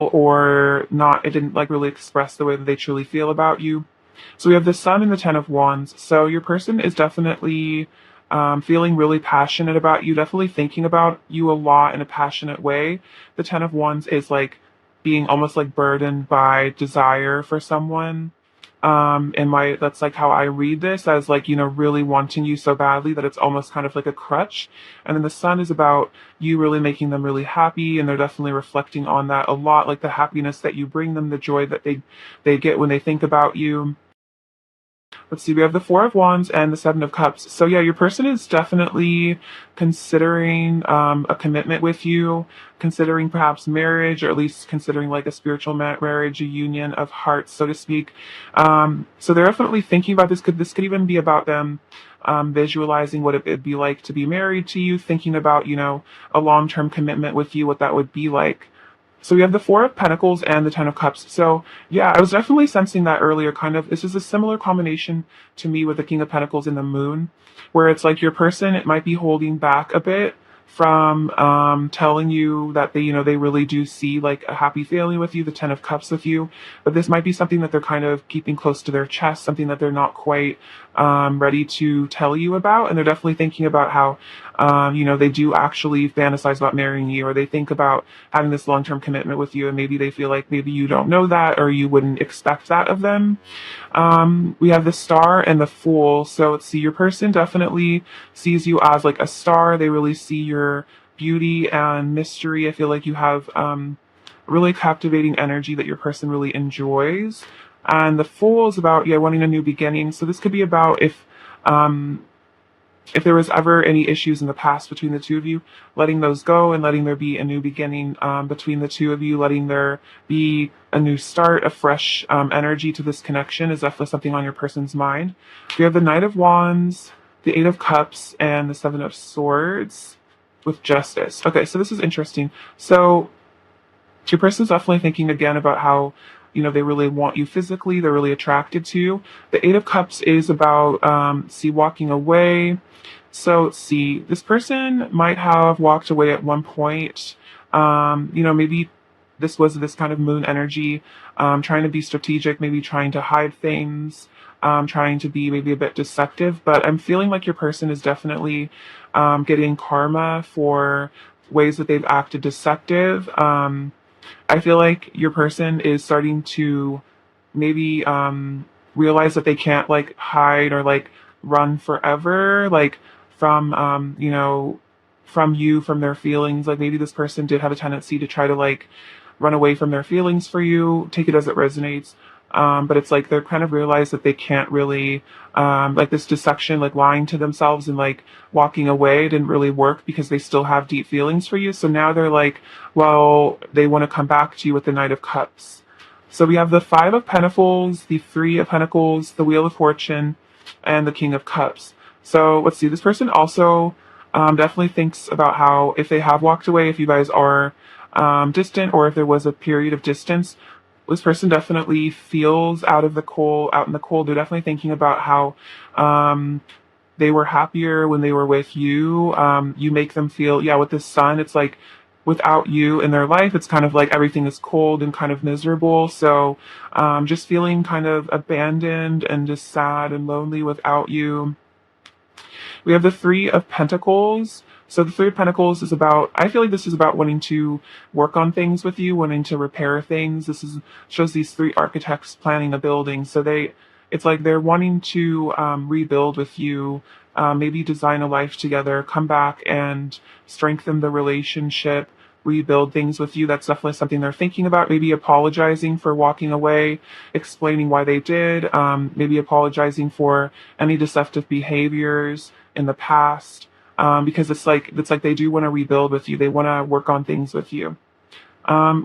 or not, it didn't like really express the way that they truly feel about you. So we have the Sun and the Ten of Wands. So your person is definitely feeling really passionate about you, definitely thinking about you a lot in a passionate way. The Ten of Wands is like being almost like burdened by desire for someone. And my that's like how I read this, as like, really wanting you so badly that it's almost kind of like a crutch. And then the Sun is about you really making them really happy, and they're definitely reflecting on that a lot, like the happiness that you bring them, the joy that they get when they think about you. Let's see, we have the Four of Wands and the Seven of Cups. So yeah, your person is definitely considering a commitment with you, considering perhaps marriage, or at least considering like a spiritual marriage, a union of hearts, so to speak. So they're definitely thinking about this. This could even be about them visualizing what it'd be like to be married to you, thinking about, a long-term commitment with you, what that would be like. So we have the Four of Pentacles and the Ten of Cups. So yeah, I was definitely sensing that earlier, kind of. This is a similar combination to me with the King of Pentacles and the Moon, where it's like your person, it might be holding back a bit from telling you that they really do see like a happy feeling with you, the Ten of Cups with you. But this might be something that they're kind of keeping close to their chest, something that they're not quite ready to tell you about. And they're definitely thinking about how, they do actually fantasize about marrying you, or they think about having this long-term commitment with you, and maybe they feel like maybe you don't know that, or you wouldn't expect that of them. We have the Star and the Fool. So let's see, your person definitely sees you as like a star. They really see your beauty and mystery. I feel like you have really captivating energy that your person really enjoys. And the Fool is about, yeah, wanting a new beginning. So this could be about um, if there was ever any issues in the past between the two of you, letting those go and letting there be a new beginning between the two of you, letting there be a new start, a fresh energy to this connection is definitely something on your person's mind. We have the Knight of Wands, the Eight of Cups, and the Seven of Swords with Justice. Okay, so this is interesting. So your person's definitely thinking again about how, they really want you physically, they're really attracted to you. The Eight of Cups is about, walking away. So let's see, this person might have walked away at one point. Maybe this was this kind of moon energy, trying to be strategic, maybe trying to hide things, trying to be maybe a bit deceptive. But I'm feeling like your person is definitely getting karma for ways that they've acted deceptive. I feel like your person is starting to maybe realize that they can't like hide or like run forever, like from from you, from their feelings. Like maybe this person did have a tendency to try to like run away from their feelings for you. Take it as it resonates. But it's like they're kind of realize that they can't really like this deception, like lying to themselves and like walking away didn't really work because they still have deep feelings for you. So now they're like, well, they want to come back to you with the Knight of Cups. So we have the Five of Pentacles, the Three of Pentacles, the Wheel of Fortune, and the King of Cups. So let's see, this person also definitely thinks about how if they have walked away, if you guys are distant, or if there was a period of distance, this person definitely feels out in the cold. They're definitely thinking about how they were happier when they were with you. You make them feel, yeah, with the Sun, it's like without you in their life, it's kind of like everything is cold and kind of miserable. So just feeling kind of abandoned and just sad and lonely without you. We have the Three of Pentacles. So the Three of Pentacles is about, I feel like this is about wanting to work on things with you, wanting to repair things. This is shows these three architects planning a building. So it's like they're wanting to rebuild with you, maybe design a life together, come back and strengthen the relationship, rebuild things with you. That's definitely something they're thinking about. Maybe apologizing for walking away, explaining why they did, maybe apologizing for any deceptive behaviors in the past. Because it's like they do want to rebuild with you. They want to work on things with you.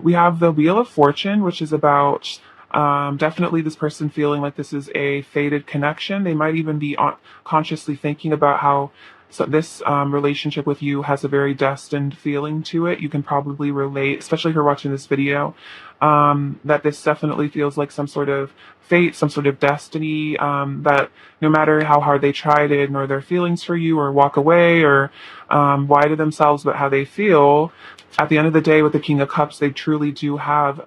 We have the Wheel of Fortune, which is about definitely this person feeling like this is a fated connection. They might even be consciously thinking about how this relationship with you has a very destined feeling to it. You can probably relate, especially if you're watching this video. that this definitely feels like some sort of fate, some sort of destiny, that no matter how hard they try to ignore their feelings for you or walk away or lie to themselves about how they feel, at the end of the day, with the King of Cups, they truly do have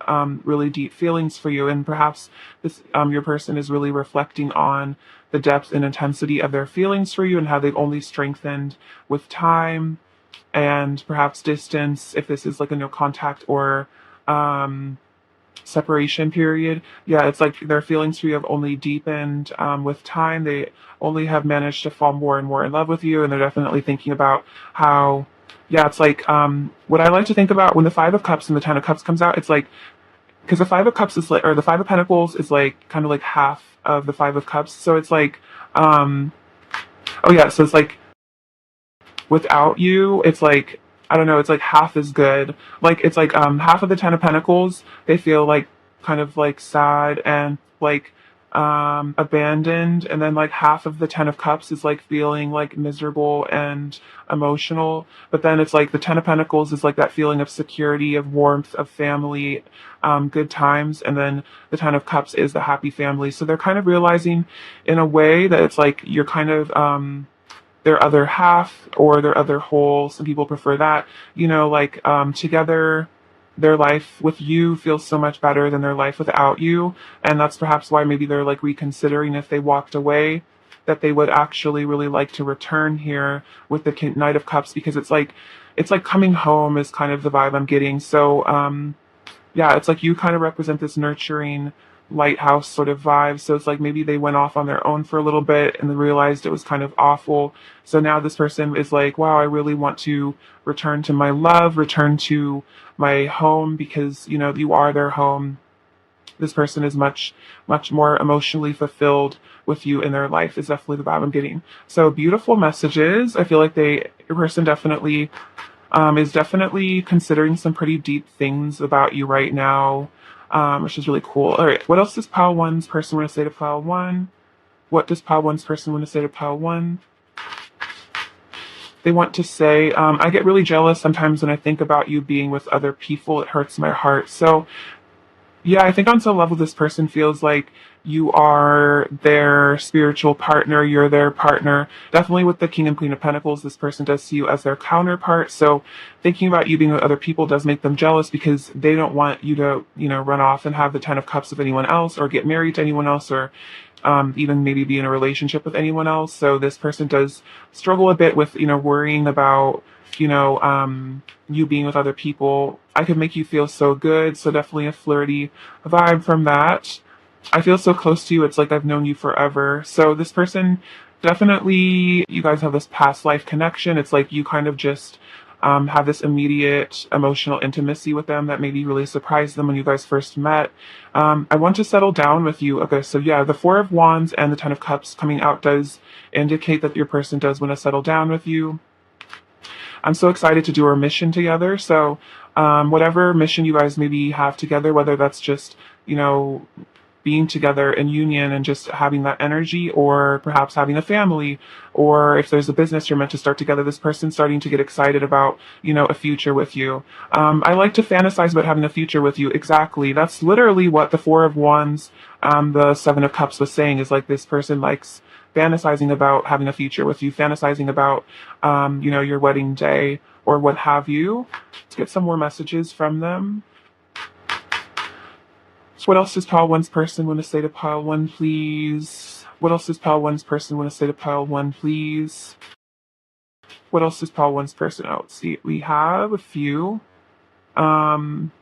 really deep feelings for you. And perhaps this your person is really reflecting on the depth and intensity of their feelings for you and how they've only strengthened with time and perhaps distance, if this is like a no contact or um, separation period. Yeah, it's like their feelings for you have only deepened with time. They only have managed to fall more and more in love with you, and they're definitely thinking about how. Yeah, it's like what I like to think about when the Five of Cups and the Ten of Cups comes out. It's like because the Five of Cups is like, or the Five of Pentacles is like kind of like half of the Five of Cups. So it's like, oh yeah, so it's like without you, it's like I don't know, it's like half as good. Like it's like half of the Ten of Pentacles, they feel like kind of like sad and like abandoned, and then like half of the Ten of Cups is like feeling like miserable and emotional. But then it's like the Ten of Pentacles is like that feeling of security, of warmth, of family, good times, and then the Ten of Cups is the happy family. So they're kind of realizing in a way that it's like you're kind of their other half or their other whole. Some people prefer that. Like together, their life with you feels so much better than their life without you. And that's perhaps why maybe they're like reconsidering if they walked away, that they would actually really like to return here with the Knight of Cups, because it's like coming home is kind of the vibe I'm getting. So, yeah, it's like you kind of represent this nurturing lighthouse sort of vibe. So it's like maybe they went off on their own for a little bit and they realized it was kind of awful. So now this person is like, wow, I really want to return to my love, return to my home, because, you are their home. This person is much, much more emotionally fulfilled with you in their life, is definitely the vibe I'm getting. So beautiful messages. I feel like your person definitely is definitely considering some pretty deep things about you right now, which is really cool. All right, what else does pile one's person want to say to pile one? What does pile one's person want to say to pile one? They want to say, I get really jealous sometimes when I think about you being with other people. It hurts my heart. So yeah, I think on some level this person feels like you are their spiritual partner, you're their partner. Definitely with the King and Queen of Pentacles, this person does see you as their counterpart. So thinking about you being with other people does make them jealous, because they don't want you to, run off and have the Ten of Cups with anyone else or get married to anyone else, or even maybe be in a relationship with anyone else. So this person does struggle a bit with, worrying about, you being with other people. I could make you feel so good. So definitely a flirty vibe from that. I feel so close to you. It's like I've known you forever. So this person definitely, you guys have this past life connection. It's like you kind of just have this immediate emotional intimacy with them that maybe really surprised them when you guys first met. I want to settle down with you. Okay, so yeah, the Four of Wands and the Ten of Cups coming out does indicate that your person does want to settle down with you. I'm so excited to do our mission together. So, whatever mission you guys maybe have together, whether that's just, being together in union and just having that energy, or perhaps having a family, or if there's a business you're meant to start together, this person's starting to get excited about, a future with you. I like to fantasize about having a future with you. Exactly. That's literally what the Four of Wands, the Seven of Cups was saying, is like this person likes fantasizing about having a future with you, fantasizing about, your wedding day or what have you. Let's get some more messages from them. So what else does pile one's person want to say to pile one, please? What else does pile one's person want to say to pile one, please? What else does pile one's person? Oh, let's see. We have a few. Um,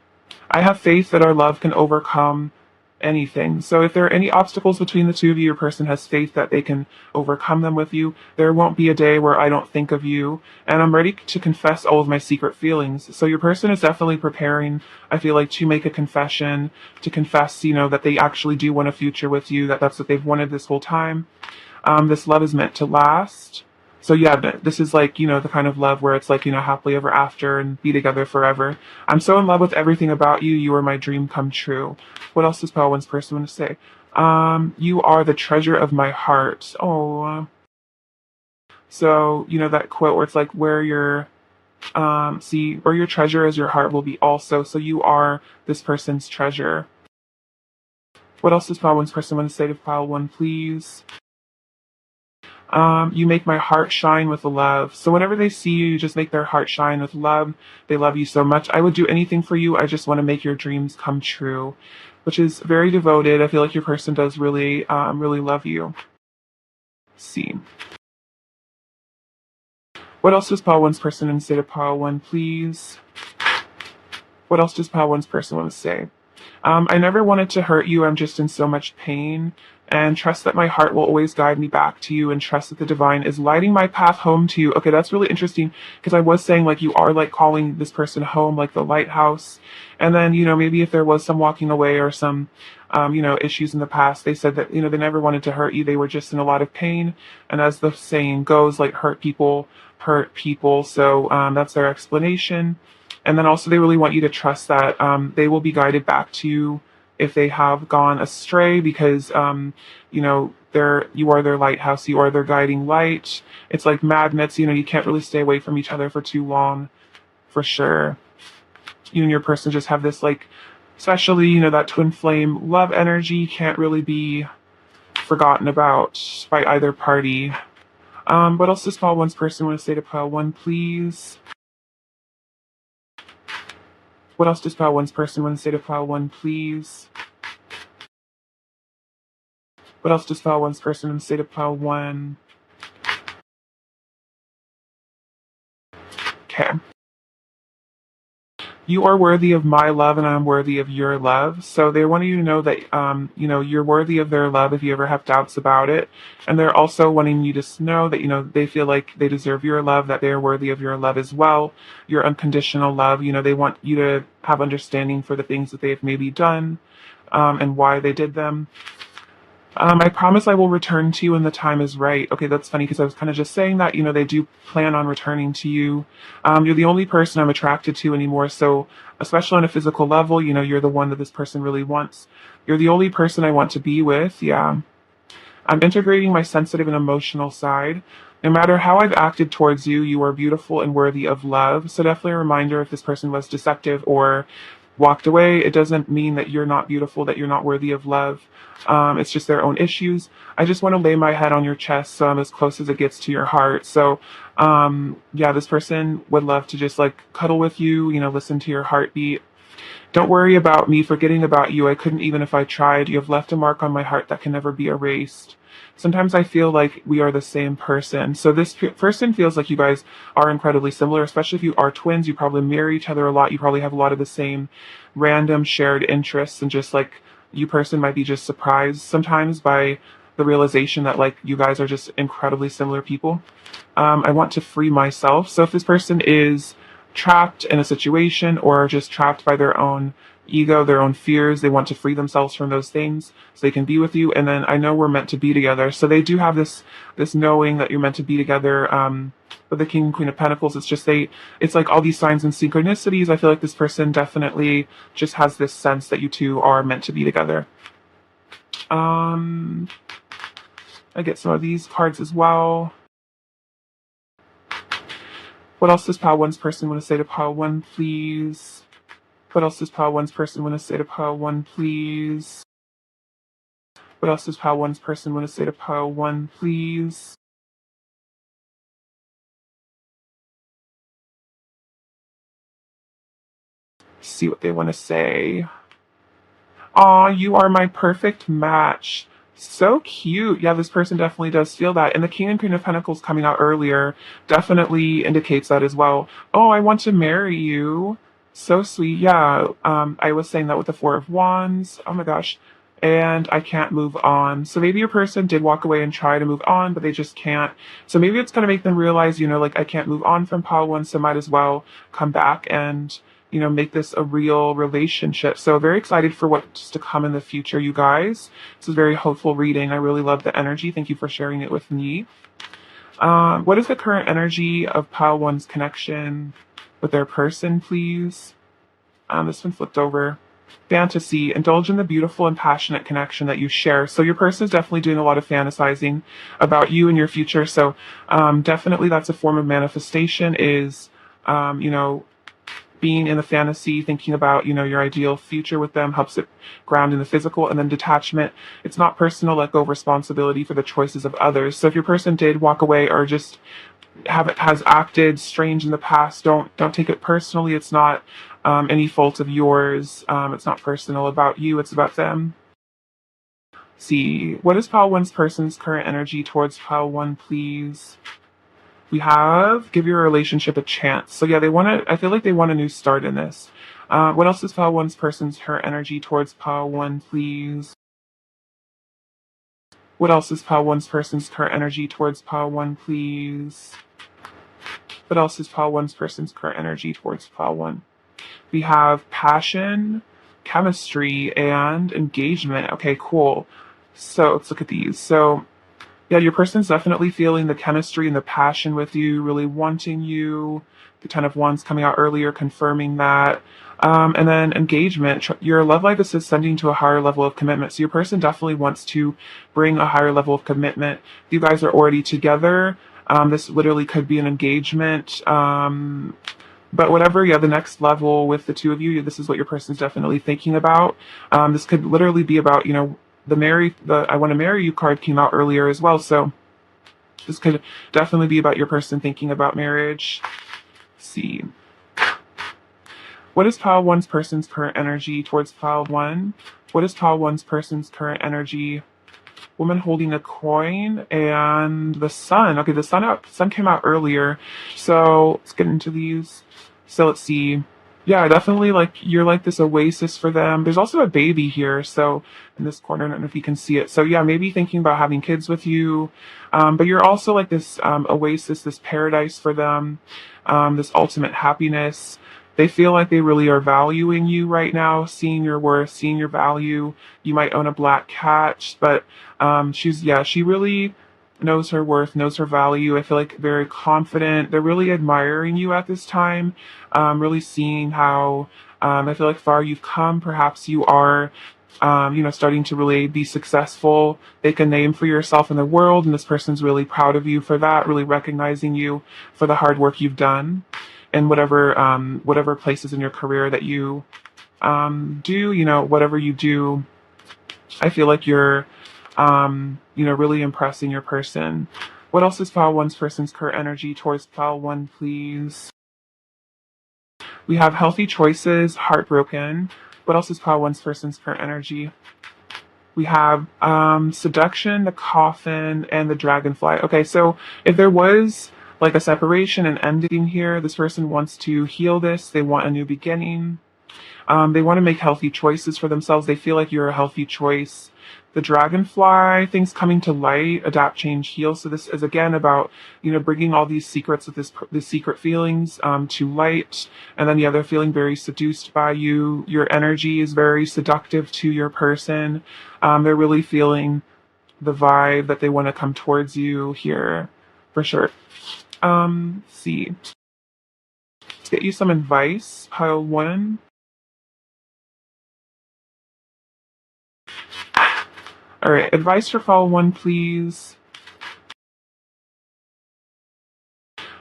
I have faith that our love can overcome anything. So if there are any obstacles between the two of you, your person has faith that they can overcome them with you. There won't be a day where I don't think of you, and I'm ready to confess all of my secret feelings. So your person is definitely preparing, I feel like, to make a confession, to confess, that they actually do want a future with you, that that's what they've wanted this whole time. This love is meant to last. So yeah, this is like, the kind of love where it's like, happily ever after and be together forever. I'm so in love with everything about you. You are my dream come true. What else does pile one's person want to say? You are the treasure of my heart. Oh, so, that quote where it's like, where your See, or your treasure as your heart will be also. So you are this person's treasure. What else does pile one's person want to say to pile one, please? You make my heart shine with love. So whenever they see you, you just make their heart shine with love. They love you so much. I would do anything for you. I just want to make your dreams come true, which is very devoted. I feel like your person does really, really love you. Let's see. What else does pile one's person want to say to pile one, please? What else does pile one's person want to say? I never wanted to hurt you. I'm just in so much pain. And trust that my heart will always guide me back to you, and trust that the divine is lighting my path home to you. Okay, that's really interesting, because I was saying like you are like calling this person home, like the lighthouse. And then, maybe if there was some walking away or some, issues in the past, they said that, they never wanted to hurt you. They were just in a lot of pain. And as the saying goes, like hurt people hurt people. So that's their explanation. And then also they really want you to trust that they will be guided back to you if they have gone astray, because you are their lighthouse, you are their guiding light. It's like magnets, you can't really stay away from each other for too long, for sure. You and your person just have this like, especially, that twin flame love energy can't really be forgotten about by either party. What else does pile one's person want to say to pile one, please? What else does pile one's person want to say to pile one, please? What else does pile one's person want to say to pile one? Okay. You are worthy of my love, and I'm worthy of your love. So they want you to know that, you're worthy of their love if you ever have doubts about it. And they're also wanting you to know that, they feel like they deserve your love, that they are worthy of your love as well. Your unconditional love. They want you to have understanding for the things that they have maybe done, and why they did them. I promise I will return to you when the time is right. Okay, that's funny, because I was kind of just saying that, they do plan on returning to you. You're the only person I'm attracted to anymore. So, especially on a physical level, you're the one that this person really wants. You're the only person I want to be with. Yeah. I'm integrating my sensitive and emotional side. No matter how I've acted towards you, you are beautiful and worthy of love. So definitely a reminder, if this person was deceptive or walked away, it doesn't mean that you're not beautiful, that you're not worthy of love. It's just their own issues. I just want to lay my head on your chest, so I'm as close as it gets to your heart. So, yeah, this person would love to just like cuddle with you, listen to your heartbeat. Don't worry about me forgetting about you. I couldn't even if I tried. You have left a mark on my heart that can never be erased. Sometimes I feel like we are the same person. So this person feels like you guys are incredibly similar, especially if you are twins. You probably mirror each other a lot. You probably have a lot of the same random shared interests, and just like you person might be just surprised sometimes by the realization that like you guys are just incredibly similar people. I want to free myself. So if this person is trapped in a situation or just trapped by their own ego, their own fears, they want to free themselves from those things so they can be with you. And then I know we're meant to be together. So they do have this knowing that you're meant to be together. With the King and Queen of Pentacles, it's like all these signs and synchronicities. I feel like this person definitely just has this sense that you two are meant to be together. I get some of these cards as well. What else does pile one's person want to say to pile one, please? What else does pile one's person want to say to pile one, please? What else does pile one's person want to say to pile one, please? See what they want to say. Aw, you are my perfect match. So cute. Yeah, this person definitely does feel that. And the King and Queen of Pentacles coming out earlier definitely indicates that as well. Oh, I want to marry you. So sweet. Yeah, I was saying that with the Four of Wands. Oh my gosh. And I can't move on. So maybe your person did walk away and try to move on, but they just can't. So maybe it's going to make them realize, like I can't move on from pile one, so might as well come back and make this a real relationship. So very excited for what's to come in the future, you guys. This is very hopeful reading. I really love the energy. Thank you for sharing it with me. What is the current energy of pile one's connection with their person, please? This one flipped over. Fantasy. Indulge in the beautiful and passionate connection that you share. So your person is definitely doing a lot of fantasizing about you and your future. So definitely that's a form of manifestation, is You know, being in the fantasy, thinking about, your ideal future with them helps it ground in the physical. And then detachment, it's not personal, let go of responsibility for the choices of others. So if your person did walk away or just has acted strange in the past, don't take it personally. It's not any fault of yours. It's not personal about you, it's about them. See, what is pile one's person's current energy towards pile one, please? We have give your relationship a chance. So yeah, I feel like they want a new start in this. What else is pile one's person's her energy towards pile one, please? What else is pile one's person's current energy towards pile one, please? What else is pile one's person's current energy towards pile one? We have passion, chemistry, and engagement. Okay, cool. So let's look at these. So yeah, your person's definitely feeling the chemistry and the passion with you, really wanting you. The Ten of Wands coming out earlier, confirming that. And then engagement. Your love life is ascending to a higher level of commitment. So your person definitely wants to bring a higher level of commitment. You guys are already together. This literally could be an engagement. But whatever, yeah, the next level with the two of you, this is what your person's definitely thinking about. This could literally be about, the I want to marry you card came out earlier as well. So this could definitely be about your person thinking about marriage. Let's see. What is pile one's person's current energy towards pile one? What is pile one's person's current energy? Woman holding a coin and the sun. Okay, the sun came out earlier. So let's get into these. So let's see. Yeah, definitely you're like this oasis for them. There's also a baby here. So in this corner, I don't know if you can see it. So yeah, maybe thinking about having kids with you. But you're also like this oasis, this paradise for them, this ultimate happiness. They feel like they really are valuing you right now, seeing your worth, seeing your value. You might own a black cat, but she really knows her worth, knows her value. I feel like very confident. They're really admiring you at this time, really seeing how I feel like far you've come. Perhaps you are, starting to really be successful, make a name for yourself in the world, and this person's really proud of you for that, really recognizing you for the hard work you've done and whatever places in your career that you do, whatever you do. I feel like you're really impressing your person. What else is pile one's person's current energy towards pile one, please? We have healthy choices, heartbroken. What else is pile one's person's current energy? We have seduction, the coffin, and the dragonfly. Okay, so if there was like a separation and ending here, this person wants to heal this. They want a new beginning. They want to make healthy choices for themselves. They feel like you're a healthy choice. The dragonfly, things coming to light, adapt, change, heal. So this is again about, bringing all these secrets with these secret feelings to light. And then the other feeling very seduced by you. Your energy is very seductive to your person. They're really feeling the vibe that they want to come towards you here for sure. Let's see. Let's get you some advice. Pile one. All right, advice for pile one, please.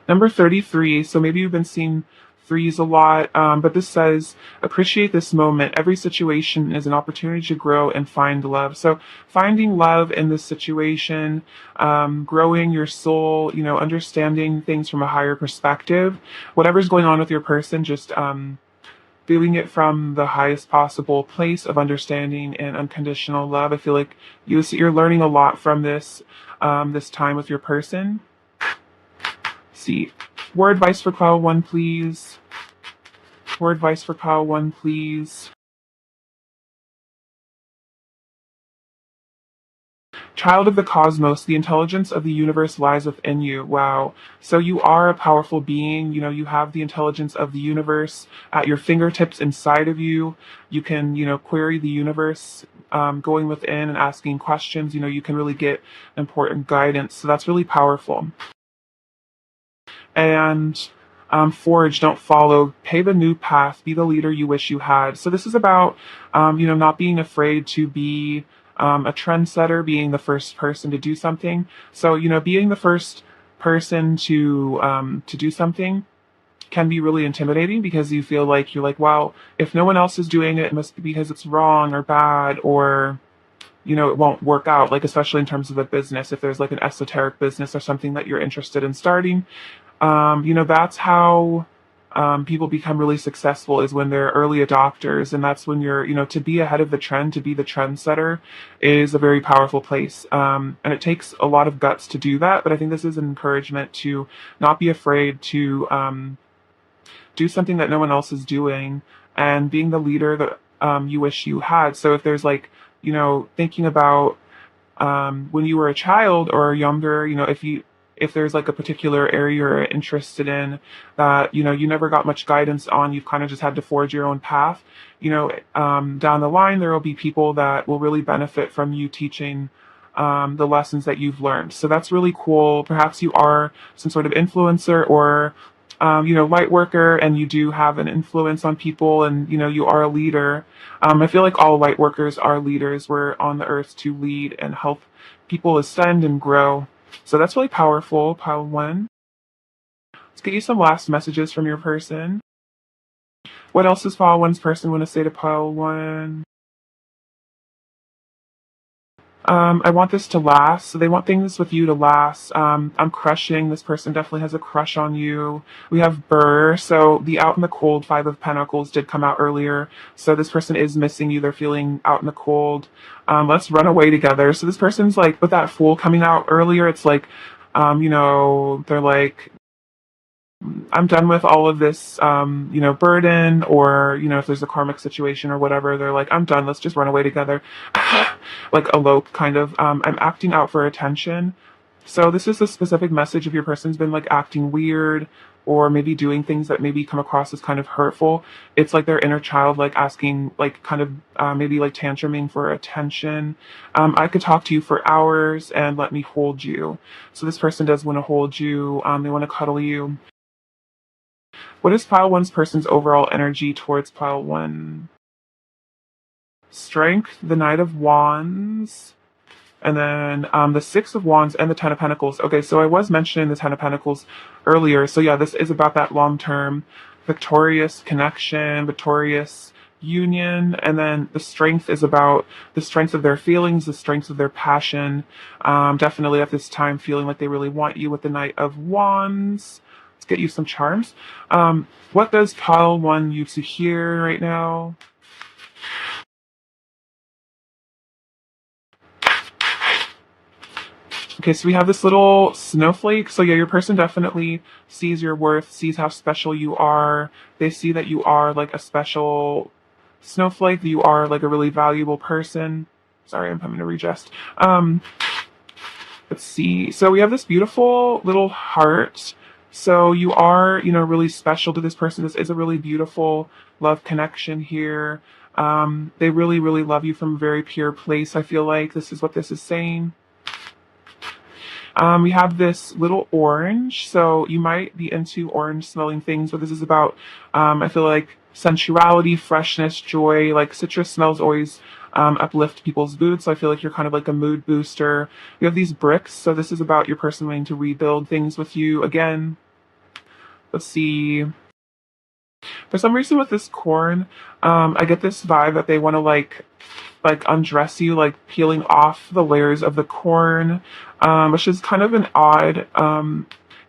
Number 33. So maybe you've been seeing threes a lot, but this says appreciate this moment. Every situation is an opportunity to grow and find love. So finding love in this situation, growing your soul, understanding things from a higher perspective. Whatever's going on with your person, just doing it from the highest possible place of understanding and unconditional love. I feel like you're learning a lot from this time with your person. See, word advice for pile one, please. Word advice for pile one, please. Child of the cosmos, the intelligence of the universe lies within you. Wow. So you are a powerful being. You have the intelligence of the universe at your fingertips inside of you. You can, query the universe, going within and asking questions. You can really get important guidance. So that's really powerful. And forge, don't follow, pave a new path, be the leader you wish you had. So this is about, not being afraid to be a trendsetter, being the first person to do something. So, being the first person to do something can be really intimidating because you feel like you're like, wow, if no one else is doing it, it must be because it's wrong or bad or it won't work out, like especially in terms of a business, if there's like an esoteric business or something that you're interested in starting. That's how people become really successful is when they're early adopters. And that's when to be ahead of the trend, to be the trendsetter is a very powerful place. And it takes a lot of guts to do that. But I think this is an encouragement to not be afraid to do something that no one else is doing and being the leader that you wish you had. So if there's like, thinking about when you were a child or younger, if there's like a particular area you're interested in that you never got much guidance on, you've kind of just had to forge your own path. Down the line there will be people that will really benefit from you teaching the lessons that you've learned. So that's really cool. Perhaps you are some sort of influencer or light worker, and you do have an influence on people, and you are a leader. I feel like all light workers are leaders. We're on the earth to lead and help people ascend and grow. So that's really powerful, pile one. Let's get you some last messages from your person. What else does pile one's person want to say to pile one? I want this to last. So they want things with you to last. I'm crushing. This person definitely has a crush on you. We have Burr. So the out in the cold, Five of Pentacles did come out earlier. So this person is missing you. They're feeling out in the cold. Let's run away together. So this person's like, with that Fool coming out earlier, it's like, they're like, I'm done with all of this, burden, or, if there's a karmic situation or whatever, they're like, I'm done. Let's just run away together. Like elope, kind of. I'm acting out for attention. So this is a specific message if your person's been like acting weird or maybe doing things that maybe come across as kind of hurtful. It's like their inner child, like asking, like kind of maybe like tantruming for attention. I could talk to you for hours and let me hold you. So this person does want to hold you. They want to cuddle you. What is pile one's person's overall energy towards pile one? Strength, the Knight of Wands, and then the Six of Wands and the Ten of Pentacles. Okay, so I was mentioning the Ten of Pentacles earlier. So yeah, this is about that long-term victorious connection, victorious union. And then the Strength is about the strength of their feelings, the strength of their passion. Definitely at this time feeling like they really want you with the Knight of Wands. Let's get you some charms. What does pile one need to hear right now? Okay, so we have this little snowflake. So yeah, your person definitely sees your worth, sees how special you are. They see that you are like a special snowflake, that you are like a really valuable person. Sorry, I'm having to readjust. Let's see. So we have this beautiful little heart. So you are, really special to this person. This is a really beautiful love connection here. They really, really love you from a very pure place. I feel like this is what this is saying. We have this little orange, so you might be into orange smelling things, but this is about, I feel like, sensuality, freshness, joy. Like citrus smells always uplift people's moods, so I feel like you're kind of like a mood booster. You have these bricks, so this is about your person wanting to rebuild things with you again. Let's see. For some reason with this corn, I get this vibe that they want to like undress you, like peeling off the layers of the corn, which is kind of an odd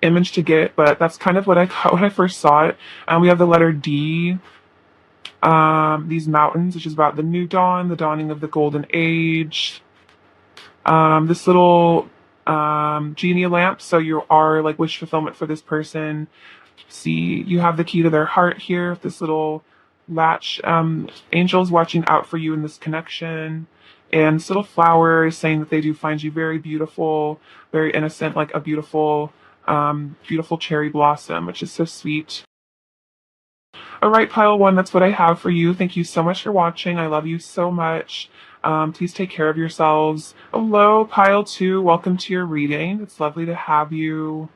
image to get, but that's kind of what I got when I first saw it. We have the letter D, these mountains, which is about the new dawn, the dawning of the golden age. This little genie lamp, so you are like wish fulfillment for this person. See, you have the key to their heart here, this little latch. Angels watching out for you in this connection. And this little flower is saying that they do find you very beautiful, very innocent, like a beautiful, beautiful cherry blossom, which is so sweet. All right, pile one, that's what I have for you. Thank you so much for watching. I love you so much. Please take care of yourselves. Hello, pile two. Welcome to your reading. It's lovely to have you.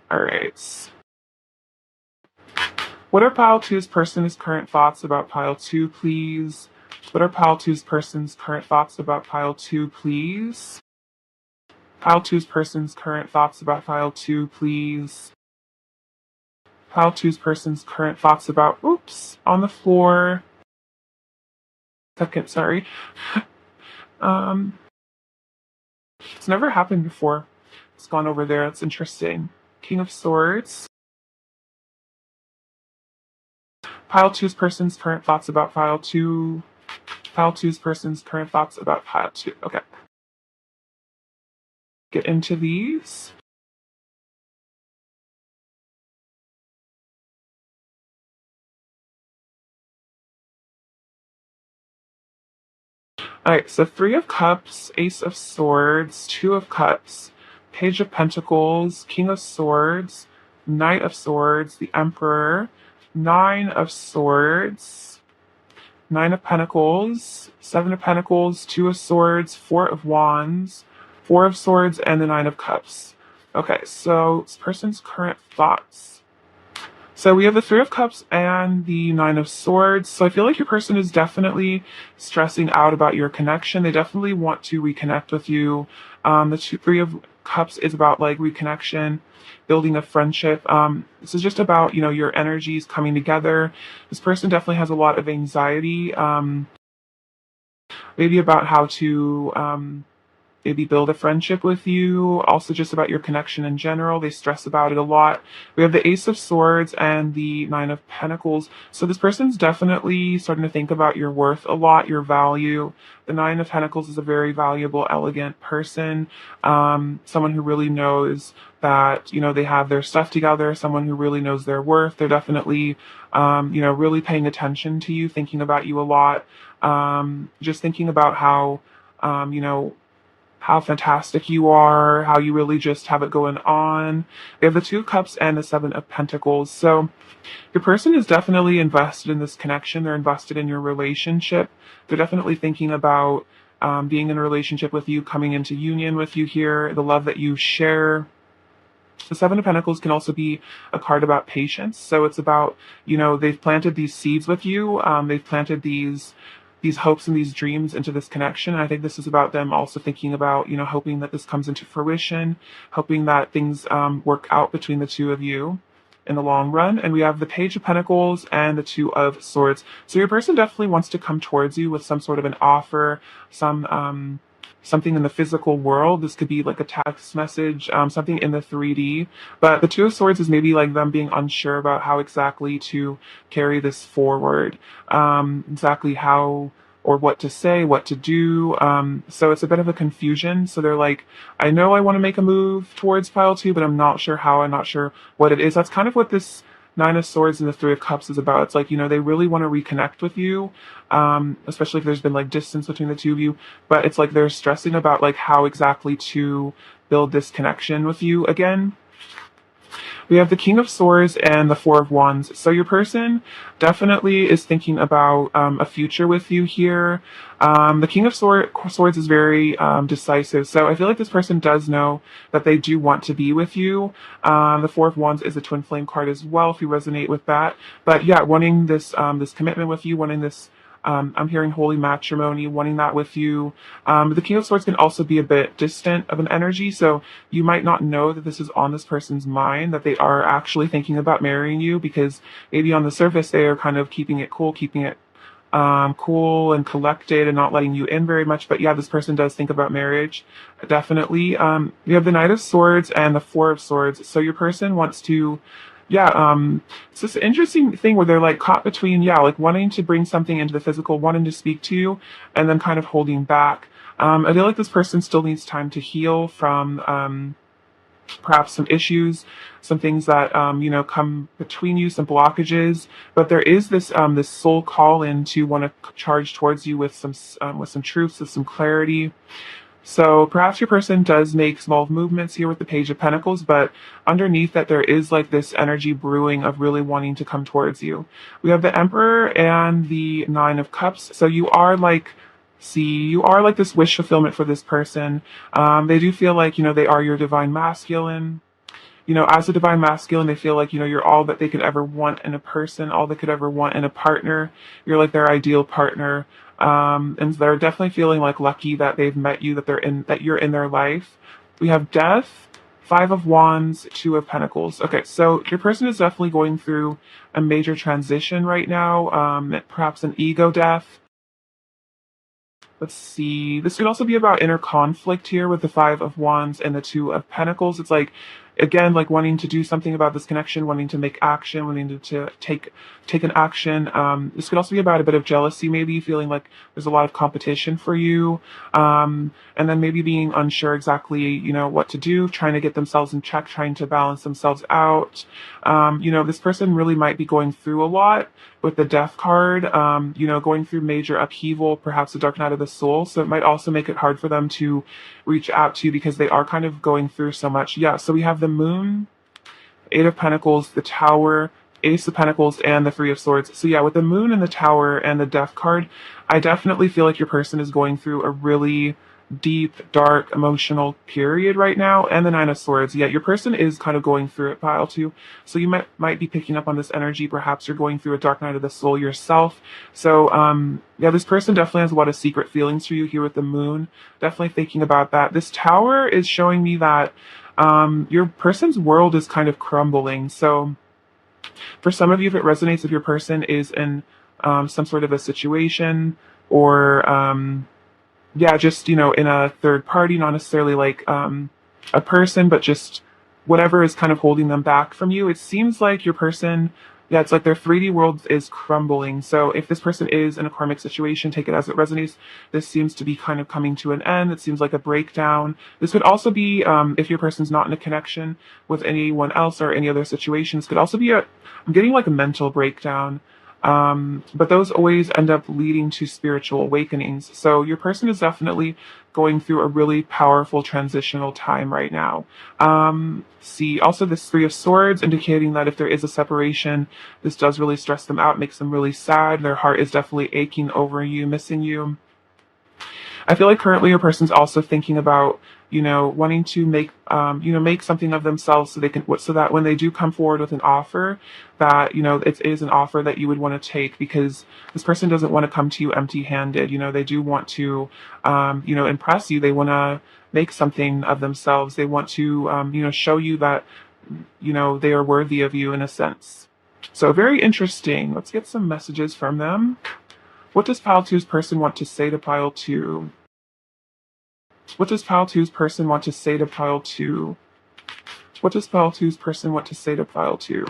All right. What are pile two's person's current thoughts about pile two, please? What are pile two's person's current thoughts about pile two, please? Pile two's person's current thoughts about pile two, please. Pile two's person's current thoughts about, oops, on the floor. Second, sorry. um, it's never happened before. It's gone over there. It's interesting. King of Swords. Pile two's person's current thoughts about pile two. Pile two's person's current thoughts about pile two. Okay. Get into these. Alright, so Three of Cups, Ace of Swords, Two of Cups, Page of Pentacles, King of Swords, Knight of Swords, the Emperor, Nine of Swords, Nine of Pentacles, Seven of Pentacles, Two of Swords, Four of Wands, Four of Swords, and the Nine of Cups. Okay, so this person's current thoughts. So we have the Three of Cups and the Nine of Swords. So I feel like your person is definitely stressing out about your connection. They definitely want to reconnect with you. Three of Cups is about like reconnection, building a friendship. This is just about, your energies coming together. This person definitely has a lot of anxiety, maybe about how to, maybe build a friendship with you, also just about your connection in general. They stress about it a lot. We have the Ace of Swords and the Nine of Pentacles. So this person's definitely starting to think about your worth a lot, your value. The Nine of Pentacles is a very valuable, elegant person, someone who really knows that, they have their stuff together, someone who really knows their worth. They're definitely, really paying attention to you, thinking about you a lot, just thinking about how fantastic you are, how you really just have it going on. We have the Two of Cups and the Seven of Pentacles. So your person is definitely invested in this connection. They're invested in your relationship. They're definitely thinking about being in a relationship with you, coming into union with you here, the love that you share. The Seven of Pentacles can also be a card about patience. So it's about, they've planted these seeds with you. They've planted these hopes and these dreams into this connection. And I think this is about them also thinking about, hoping that this comes into fruition, hoping that things work out between the two of you in the long run. And we have the Page of Pentacles and the Two of Swords. So your person definitely wants to come towards you with some sort of an offer, something in the physical world. This could be like a text message, something in the 3D. But the Two of Swords is maybe like them being unsure about how exactly to carry this forward, exactly how or what to say, what to do. So it's a bit of a confusion. So they're like, I know I want to make a move towards pile two, but I'm not sure how. I'm not sure what it is. That's kind of what this Nine of Swords and the Three of Cups is about. It's like, they really want to reconnect with you, especially if there's been like distance between the two of you. But it's like they're stressing about like how exactly to build this connection with you again. We have the King of Swords and the Four of Wands. So your person definitely is thinking about a future with you here. The King of Swords is very decisive. So I feel like this person does know that they do want to be with you. The Four of Wands is a twin flame card as well, if you resonate with that. But yeah, wanting this commitment with you, wanting this I'm hearing holy matrimony, wanting that with you. The King of Swords can also be a bit distant of an energy, so you might not know that this is on this person's mind, that they are actually thinking about marrying you, because maybe on the surface they are kind of keeping it cool, keeping it cool and collected and not letting you in very much. But yeah, this person does think about marriage, definitely. We have the Knight of Swords and the Four of Swords. So your person wants to, it's this interesting thing where they're like caught between, like wanting to bring something into the physical, wanting to speak to you, and then kind of holding back. I feel like this person still needs time to heal from, perhaps some issues, some things that come between you, some blockages. But there is this soul call in to want to charge towards you with some truths, with some clarity. So perhaps your person does make small movements here with the Page of Pentacles, but underneath that there is like this energy brewing of really wanting to come towards you. We have the Emperor and the Nine of Cups. So you are like this wish fulfillment for this person. They do feel like, they are your divine masculine. As a divine masculine, they feel like, you're all that they could ever want in a person, all they could ever want in a partner. You're like their ideal partner. And they're definitely feeling like lucky that they've met you, that you're in their life. We have Death, Five of Wands, Two of Pentacles. Okay, so your person is definitely going through a major transition right now, perhaps an ego death. Let's see. This could also be about inner conflict here with the Five of Wands and the Two of Pentacles. It's like, again, like wanting to do something about this connection, wanting to make action, wanting to take an action. This could also be about a bit of jealousy, maybe feeling like there's a lot of competition for you, and then maybe being unsure exactly, what to do, trying to get themselves in check, trying to balance themselves out. This person really might be going through a lot with the Death card, going through major upheaval, perhaps the dark night of the soul. So it might also make it hard for them to reach out to you because they are kind of going through so much. Yeah, so we have the Moon, Eight of Pentacles, the Tower, Ace of Pentacles, and the Three of Swords. So yeah, with the Moon and the Tower and the Death card, I definitely feel like your person is going through a really deep, dark, emotional period right now, and the Nine of Swords. Yeah, your person is kind of going through it, pile too. So you might be picking up on this energy. Perhaps you're going through a dark night of the soul yourself. So yeah, this person definitely has a lot of secret feelings for you here with the Moon. Definitely thinking about that. This Tower is showing me that your person's world is kind of crumbling. So for some of you, if it resonates, if your person is in some sort of a situation or yeah, just, in a third party, not necessarily like a person, but just whatever is kind of holding them back from you. It seems like your person, yeah, it's like their 3D world is crumbling. So if this person is in a karmic situation, take it as it resonates. This seems to be kind of coming to an end. It seems like a breakdown. This could also be, if your person's not in a connection with anyone else or any other situations, could also be I'm getting like a mental breakdown. But those always end up leading to spiritual awakenings. So your person is definitely going through a really powerful transitional time right now. See, also this Three of Swords indicating that if there is a separation, this does really stress them out, makes them really sad. Their heart is definitely aching over you, missing you. I feel like currently your person's also thinking about, wanting to make something of themselves so that when they do come forward with an offer, that, it is an offer that you would want to take because this person doesn't want to come to you empty handed. They do want to, impress you. They want to make something of themselves. They want to, show you that, they are worthy of you in a sense. So very interesting. Let's get some messages from them. What does Pile Two's person want to say to Pile Two? What does Pile Two's person want to say to Pile Two? What does Pile Two's person want to say to Pile Two?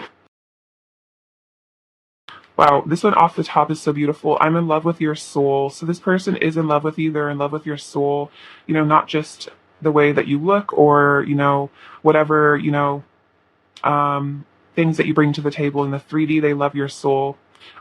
Wow, this one off the top is so beautiful. I'm in love with your soul. So this person is in love with you. They're in love with your soul. Not just the way that you look or, whatever, things that you bring to the table in the 3D. They love your soul.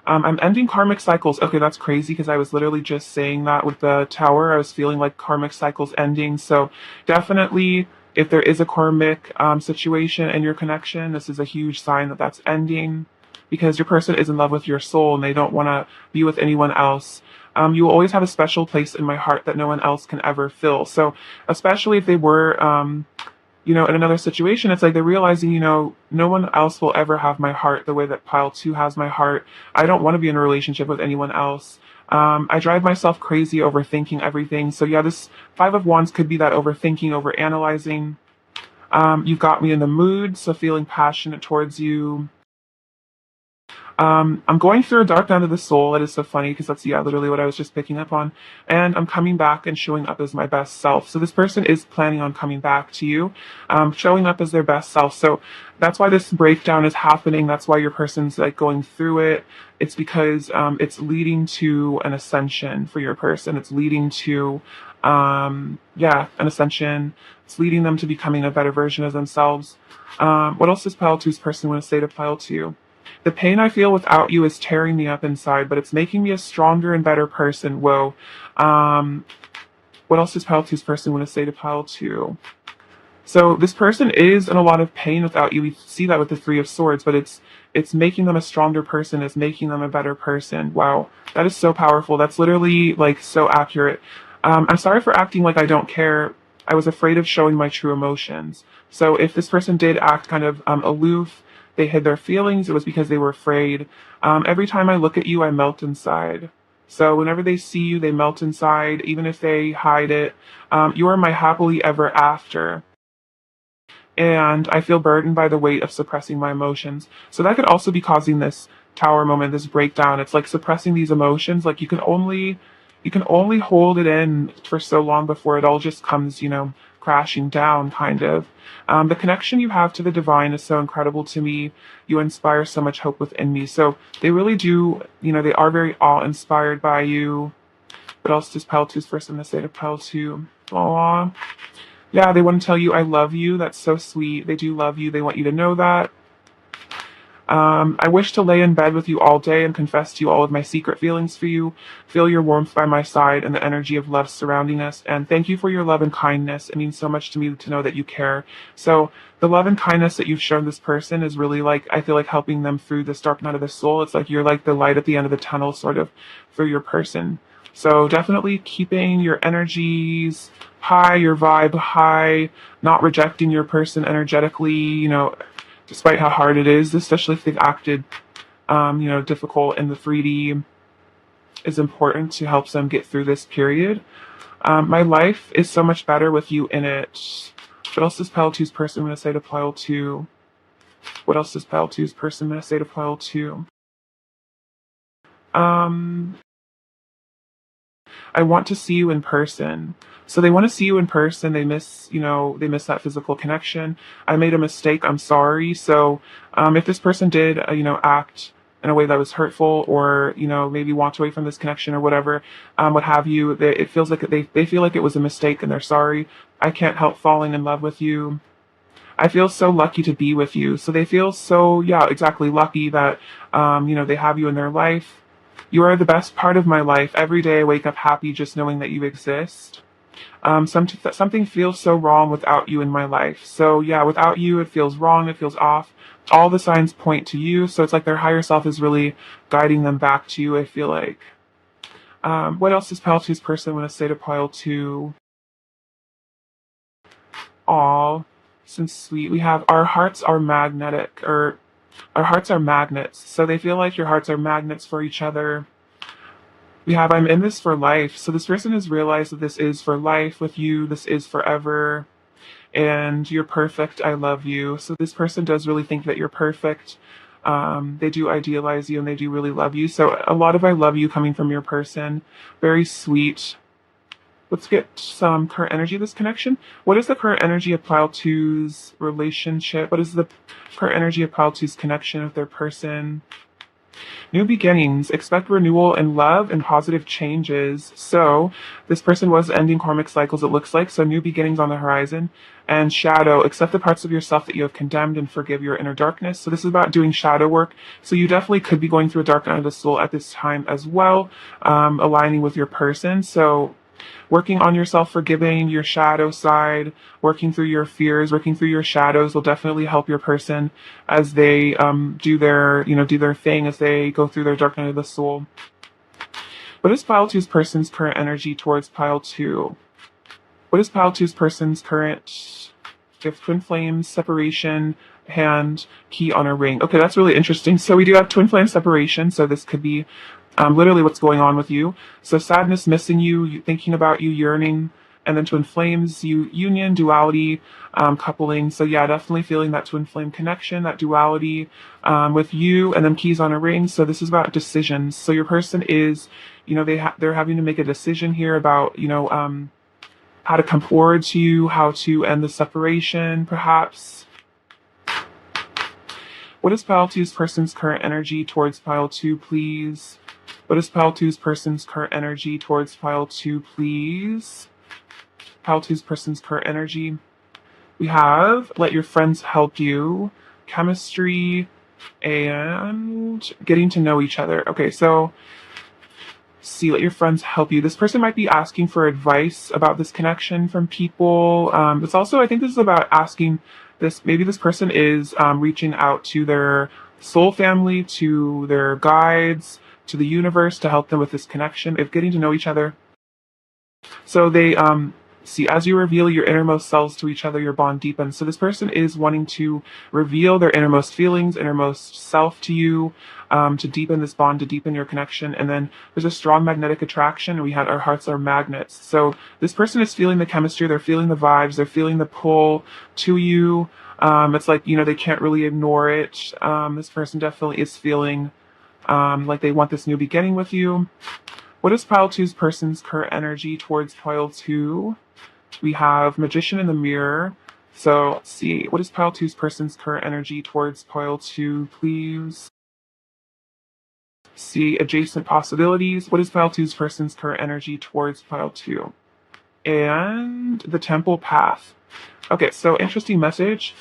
I'm ending karmic cycles. Okay, that's crazy because I was literally just saying that with the Tower. I was feeling like karmic cycles ending. So definitely, if there is a karmic situation in your connection, this is a huge sign that that's ending because your person is in love with your soul and they don't want to be with anyone else. You will always have a special place in my heart that no one else can ever fill. So especially if they were in another situation, it's like they're realizing, no one else will ever have my heart the way that Pile Two has my heart. I don't want to be in a relationship with anyone else. I drive myself crazy overthinking everything. So yeah, this Five of Wands could be that overthinking, overanalyzing. You've got me in the mood, so feeling passionate towards you. I'm going through a dark night of the soul. It is so funny because that's, yeah, literally what I was just picking up on. And I'm coming back and showing up as my best self. So this person is planning on coming back to you, showing up as their best self. So that's why this breakdown is happening. That's why your person's like going through it. It's because it's leading to an ascension for your person. It's leading to, yeah, an ascension. It's leading them to becoming a better version of themselves. What else does Pile Two's person want to say to Pile Two? The pain I feel without you is tearing me up inside, but it's making me a stronger and better person. Whoa. What else does Pile Two's person want to say to Pile Two? So this person is in a lot of pain without you. We see that with the Three of Swords, but it's making them a stronger person. It's making them a better person. Wow, that is so powerful. That's literally like so accurate. I'm sorry for acting like I don't care. I was afraid of showing my true emotions. So if this person did act kind of aloof, they hid their feelings, it was because they were afraid. Every time I look at you, I melt inside. So whenever they see you, they melt inside, even if they hide it. You are my happily ever after. and I feel burdened by the weight of suppressing my emotions. So that could also be causing this tower moment, this breakdown. It's like suppressing these emotions. Like you can only hold it in for so long before it all just comes, crashing down, kind of. The connection you have to the divine is so incredible to me. You inspire so much hope within me. So they really do, they are very awe-inspired by you. What else does Pile 2's first in the state of Pile 2? Aw. Yeah, they want to tell you, I love you. That's so sweet. They do love you. They want you to know that. I wish to lay in bed with you all day and confess to you all of my secret feelings for you. Feel your warmth by my side and the energy of love surrounding us. And thank you for your love and kindness. It means so much to me to know that you care. So the love and kindness that you've shown this person is really like, I feel like helping them through this dark night of the soul. It's like you're like the light at the end of the tunnel, sort of, for your person. So definitely keeping your energies high, your vibe high, not rejecting your person energetically, despite how hard it is, especially if they've acted, difficult in the 3D, is important to help them get through this period. My life is so much better with you in it. What else does Pile 2's person going to say to Pile 2? What else does Pile 2's person going to say to Pile 2? Um, I want to see you in person. So they want to see you in person. They miss that physical connection. I made a mistake. I'm sorry. So, if this person did, act in a way that was hurtful or, maybe walked away from this connection or whatever, what have you, it feels like they feel like it was a mistake and they're sorry. I can't help falling in love with you. I feel so lucky to be with you. So they feel so, yeah, exactly lucky that, they have you in their life. You are the best part of my life. Every day I wake up happy just knowing that you exist. Something feels so wrong without you in my life. So yeah, without you, it feels wrong. It feels off. All the signs point to you. So it's like their higher self is really guiding them back to you, I feel like. What else does Pile 2's person want to say to Pile 2? Aw, since sweet. We have our hearts are magnetic, or our hearts are magnets. So they feel like your hearts are magnets for each other. We have I'm in this for life. So this person has realized that this is for life with you. This is forever. And you're perfect. I love you. So this person does really think that you're perfect. They do idealize you and they do really love you. So a lot of I love you coming from your person. Very sweet. Let's get some current energy of this connection. What is the current energy of Pile 2's relationship? What is the current energy of Pile 2's connection with their person? New beginnings. Expect renewal and love and positive changes. So this person was ending karmic cycles, it looks like. So new beginnings on the horizon. And shadow. Accept the parts of yourself that you have condemned and forgive your inner darkness. So this is about doing shadow work. So you definitely could be going through a dark night of the soul at this time as well, aligning with your person. So working on yourself, forgiving your shadow side, working through your fears, working through your shadows will definitely help your person as they do their thing, as they go through their dark night of the soul. What is Pile 2's person's current energy towards Pile 2? What is Pile 2's person's current gift? Twin flames, separation, hand, key on a ring. Okay, that's really interesting. So we do have twin flame separation. So this could be literally what's going on with you. So sadness, missing you, thinking about you, yearning, and then twin flames, union, duality, coupling. So yeah, definitely feeling that twin flame connection, that duality with you, and then keys on a ring. So this is about decisions. So your person is, they're having to make a decision here about, how to come forward to you, how to end the separation, perhaps. What is Pile 2's person's current energy towards Pile 2, please? What is Pile 2's person's current energy towards Pile 2, please? Pile 2's person's current energy. We have let your friends help you, chemistry, and getting to know each other. Okay, so see, let your friends help you. This person might be asking for advice about this connection from people. It's also, I think this is about asking this, maybe this person is reaching out to their soul family, to their guides, to the universe to help them with this connection of getting to know each other. So See, as you reveal your innermost selves to each other, your bond deepens. So this person is wanting to reveal their innermost feelings, innermost self to you, to deepen this bond, to deepen your connection. And then there's a strong magnetic attraction. We had our hearts are magnets. So this person is feeling the chemistry, they're feeling the vibes, they're feeling the pull to you. It's like, they can't really ignore it. This person definitely is feeling like they want this new beginning with you. What is pile two's person's current energy towards pile two? We have Magician in the Mirror. So let's see. What is pile two's person's current energy towards pile two, please? See adjacent possibilities. What is pile two's person's current energy towards pile two? And the Temple Path. Okay, so interesting message.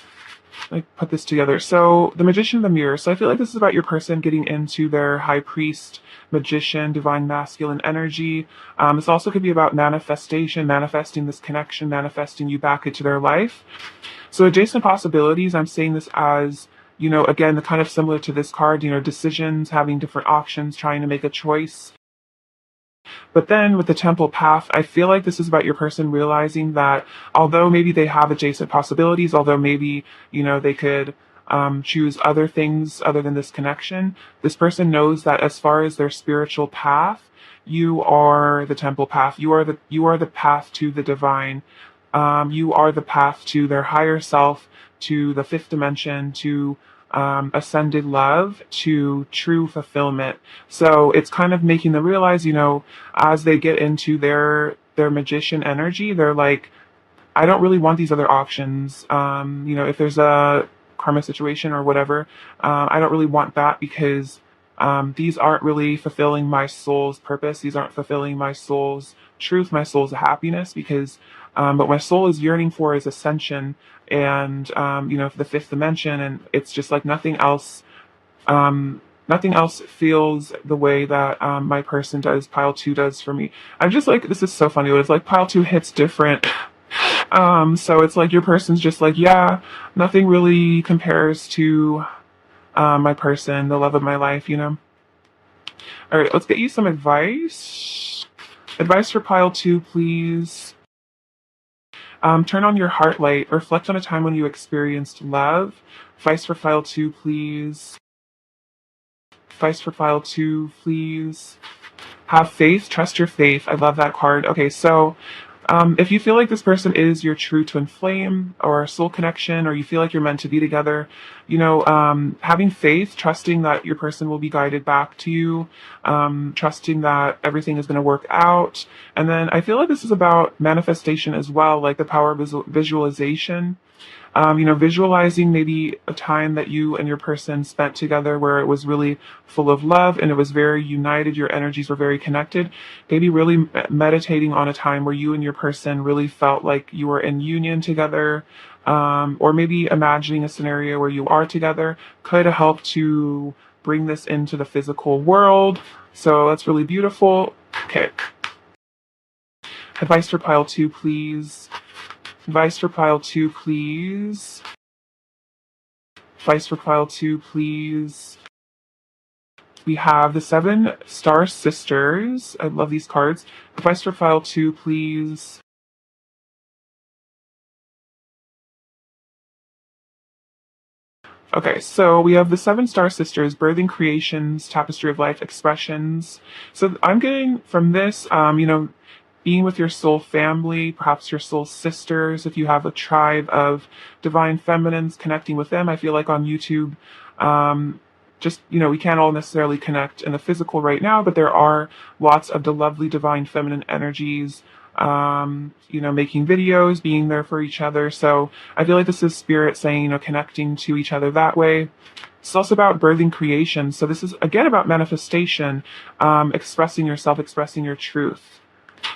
Let me put this together. So the Magician in the Mirror. So I feel like this is about your person getting into their High Priest, Magician, Divine Masculine energy. This also could be about manifestation, manifesting this connection, manifesting you back into their life. So adjacent possibilities, I'm saying this as, again, the kind of similar to this card, decisions, having different options, trying to make a choice. But then with the Temple Path, I feel like this is about your person realizing that although maybe they have adjacent possibilities, although maybe, they could choose other things other than this connection, this person knows that as far as their spiritual path, you are the Temple Path. You are the path to the divine. You are the path to their higher self, to the fifth dimension, to ascended love, to true fulfillment. So it's kind of making them realize, as they get into their magician energy, they're like, I don't really want these other options. If there's a karma situation or whatever, I don't really want that because these aren't really fulfilling my soul's purpose. These aren't fulfilling my soul's truth, my soul's happiness, because what my soul is yearning for is ascension and, the fifth dimension. And it's just like nothing else feels the way that my person does, pile two does for me. I'm just like, this is so funny, but it's like pile two hits different. So it's like your person's just like, yeah, nothing really compares to my person, the love of my life, All right, let's get you some advice. Advice for pile two, please. Turn on your heart light. Reflect on a time when you experienced love. Advice for pile two, please. Advice for pile two, please. Have faith. Trust your faith. I love that card. Okay, so if you feel like this person is your true twin flame or soul connection, or you feel like you're meant to be together, having faith, trusting that your person will be guided back to you, trusting that everything is going to work out. And then I feel like this is about manifestation as well, like the power of visualization. Visualizing maybe a time that you and your person spent together where it was really full of love and it was very united, your energies were very connected. Maybe really meditating on a time where you and your person really felt like you were in union together, or maybe imagining a scenario where you are together could help to bring this into the physical world. So that's really beautiful. Okay. Advice for pile two, please. Advice for pile two, please. Advice for pile two, please. We have the 7 Star Sisters. I love these cards. Advice for pile two, please. Okay, so we have the 7 Star Sisters, Birthing Creations, Tapestry of Life, Expressions. So I'm getting from this, being with your soul family, perhaps your soul sisters, if you have a tribe of divine feminines, connecting with them. I feel like on YouTube, we can't all necessarily connect in the physical right now, but there are lots of the lovely divine feminine energies, making videos, being there for each other. So I feel like this is spirit saying, connecting to each other that way. It's also about birthing creation. So this is again about manifestation, expressing yourself, expressing your truth.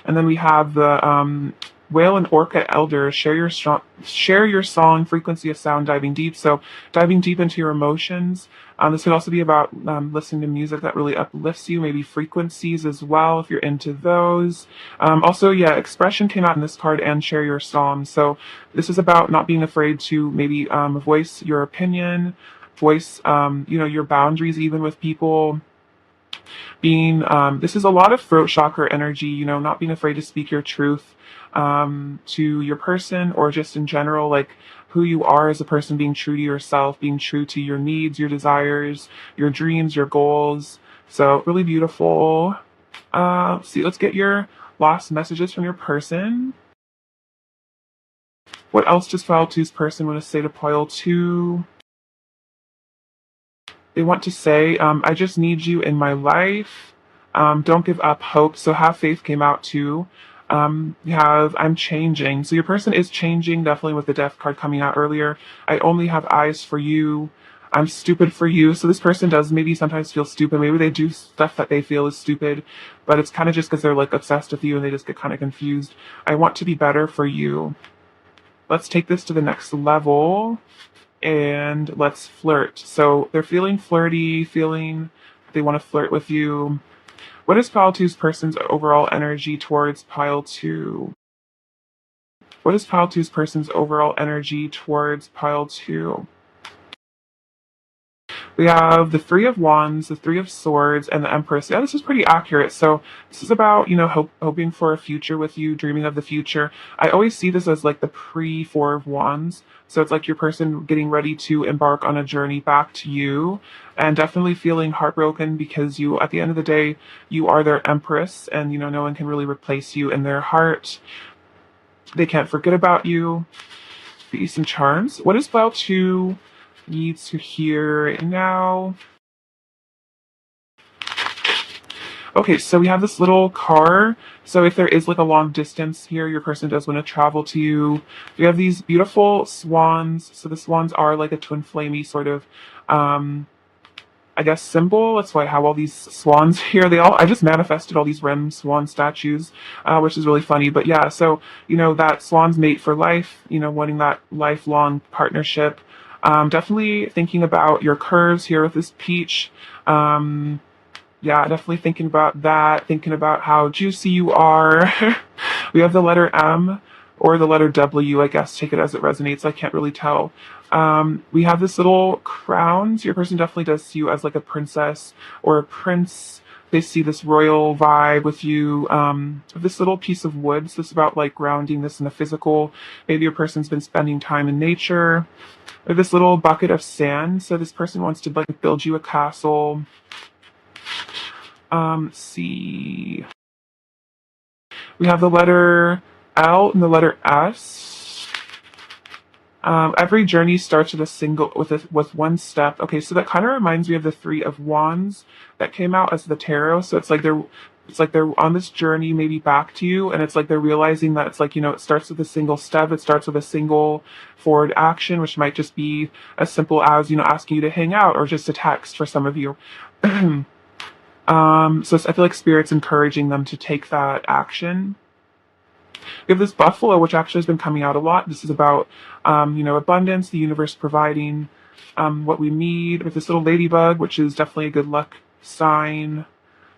And then we have the Whale and Orca Elder, share your song, frequency of sound, diving deep. So diving deep into your emotions. This could also be about listening to music that really uplifts you, maybe frequencies as well, if you're into those. Expression came out in this card, and share your song. So this is about not being afraid to maybe voice your opinion, voice, your boundaries even with people. Being, this is a lot of throat chakra energy, you know, not being afraid to speak your truth to your person or just in general, like who you are as a person, being true to yourself, being true to your needs, your desires, your dreams, your goals. So really beautiful. See, let's get your last messages from your person. What else does Pile Two's person want to say to Pile Two? They want to say, I just need you in my life. Don't give up hope. So have faith came out too. You have I'm changing. So your person is changing, definitely with the death card coming out earlier. I only have eyes for you. I'm stupid for you. So this person does maybe sometimes feel stupid. Maybe they do stuff that they feel is stupid, but it's kind of just because they're like obsessed with you and they just get kind of confused. I want to be better for you. Let's take this to the next level and let's flirt. So they're feeling flirty, feeling they want to flirt with you. What is Pile Two's person's overall energy towards Pile Two? What is Pile Two's person's overall energy towards Pile Two? We have the Three of Wands, the Three of Swords, and the Empress. Yeah, this is pretty accurate. So this is about, you know, hoping for a future with you, dreaming of the future. I always see this as like the pre-Four of Wands. So it's like your person getting ready to embark on a journey back to you and definitely feeling heartbroken because you, at the end of the day, you are their Empress and, you know, no one can really replace you in their heart. They can't forget about you. Peace and charms. What is Pile 2 needs to hear now? Okay, so we have this little car. So if there is like a long distance here, your person does want to travel to you. We have these beautiful swans. So the swans are like a twin flamey sort of, I guess, symbol. That's why I have all these swans here. I just manifested all these random swan statues, which is really funny. But yeah, so, you know, that swans mate for life, you know, wanting that lifelong partnership. Definitely thinking about your curves here with this peach. Yeah, definitely thinking about that, thinking about how juicy you are. We have the letter M or the letter W, I guess, take it as it resonates. I can't really tell. We have this little crown. So your person definitely does see you as like a princess or a prince. They see this royal vibe with you. This little piece of wood. So this is about like grounding this in the physical. Maybe your person's been spending time in nature. Or this little bucket of sand. So this person wants to like build you a castle. See. We have the letter L and the letter S. Every journey starts with with one step. Okay, so that kind of reminds me of the Three of Wands that came out as the tarot. So it's like they're on this journey maybe back to you, and it's like they're realizing that it's like, you know, it starts with a single step, it starts with a single forward action, which might just be as simple as, you know, asking you to hang out or just a text for some of you. So I feel like Spirit's encouraging them to take that action. We have this buffalo, which actually has been coming out a lot. This is about, you know, abundance, the universe providing what we need. With this little ladybug, which is definitely a good luck sign.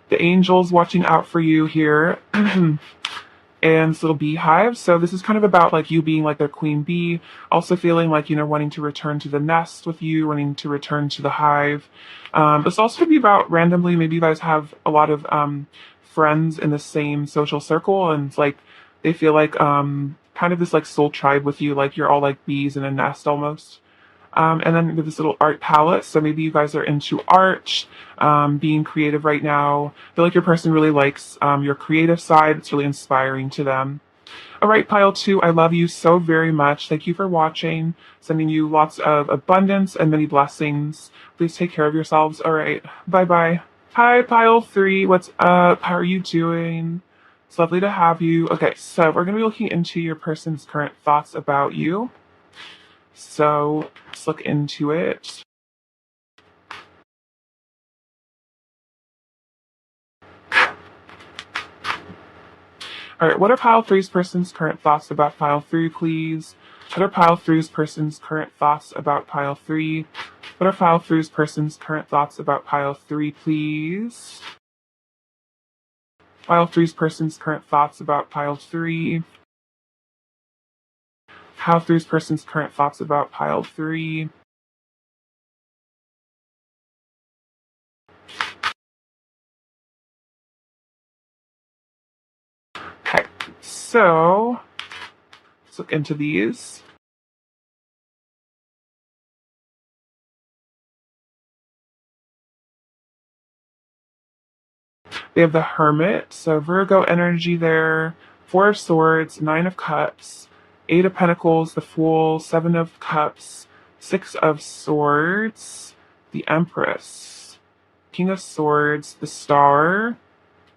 The angels watching out for you here. And this little beehive. So this is kind of about like you being like their queen bee, also feeling like, you know, wanting to return to the nest with you, wanting to return to the hive. This also could be about randomly, maybe you guys have a lot of friends in the same social circle and it's like they feel like kind of this like soul tribe with you, like you're all like bees in a nest almost. And then with this little art palette. So maybe you guys are into art, being creative right now. I feel like your person really likes your creative side. It's really inspiring to them. All right, Pile 2, I love you so very much. Thank you for watching. Sending you lots of abundance and many blessings. Please take care of yourselves. All right, bye-bye. Hi, Pile 3. What's up? How are you doing? It's lovely to have you. Okay, so we're going to be looking into your person's current thoughts about you. So let's look into it. All right, what are Pile Three's person's current thoughts about Pile 3, please? What are Pile Three's person's current thoughts about Pile 3? What are Pile Three's person's current thoughts about Pile 3, please? Pile Three's person's current thoughts about Pile 3. Pile Three's person's current thoughts about Pile 3. So let's look into these. They have the Hermit, so Virgo energy there. Four of Swords, Nine of Cups, Eight of Pentacles, the Fool, Seven of Cups, Six of Swords, the Empress, King of Swords, the Star,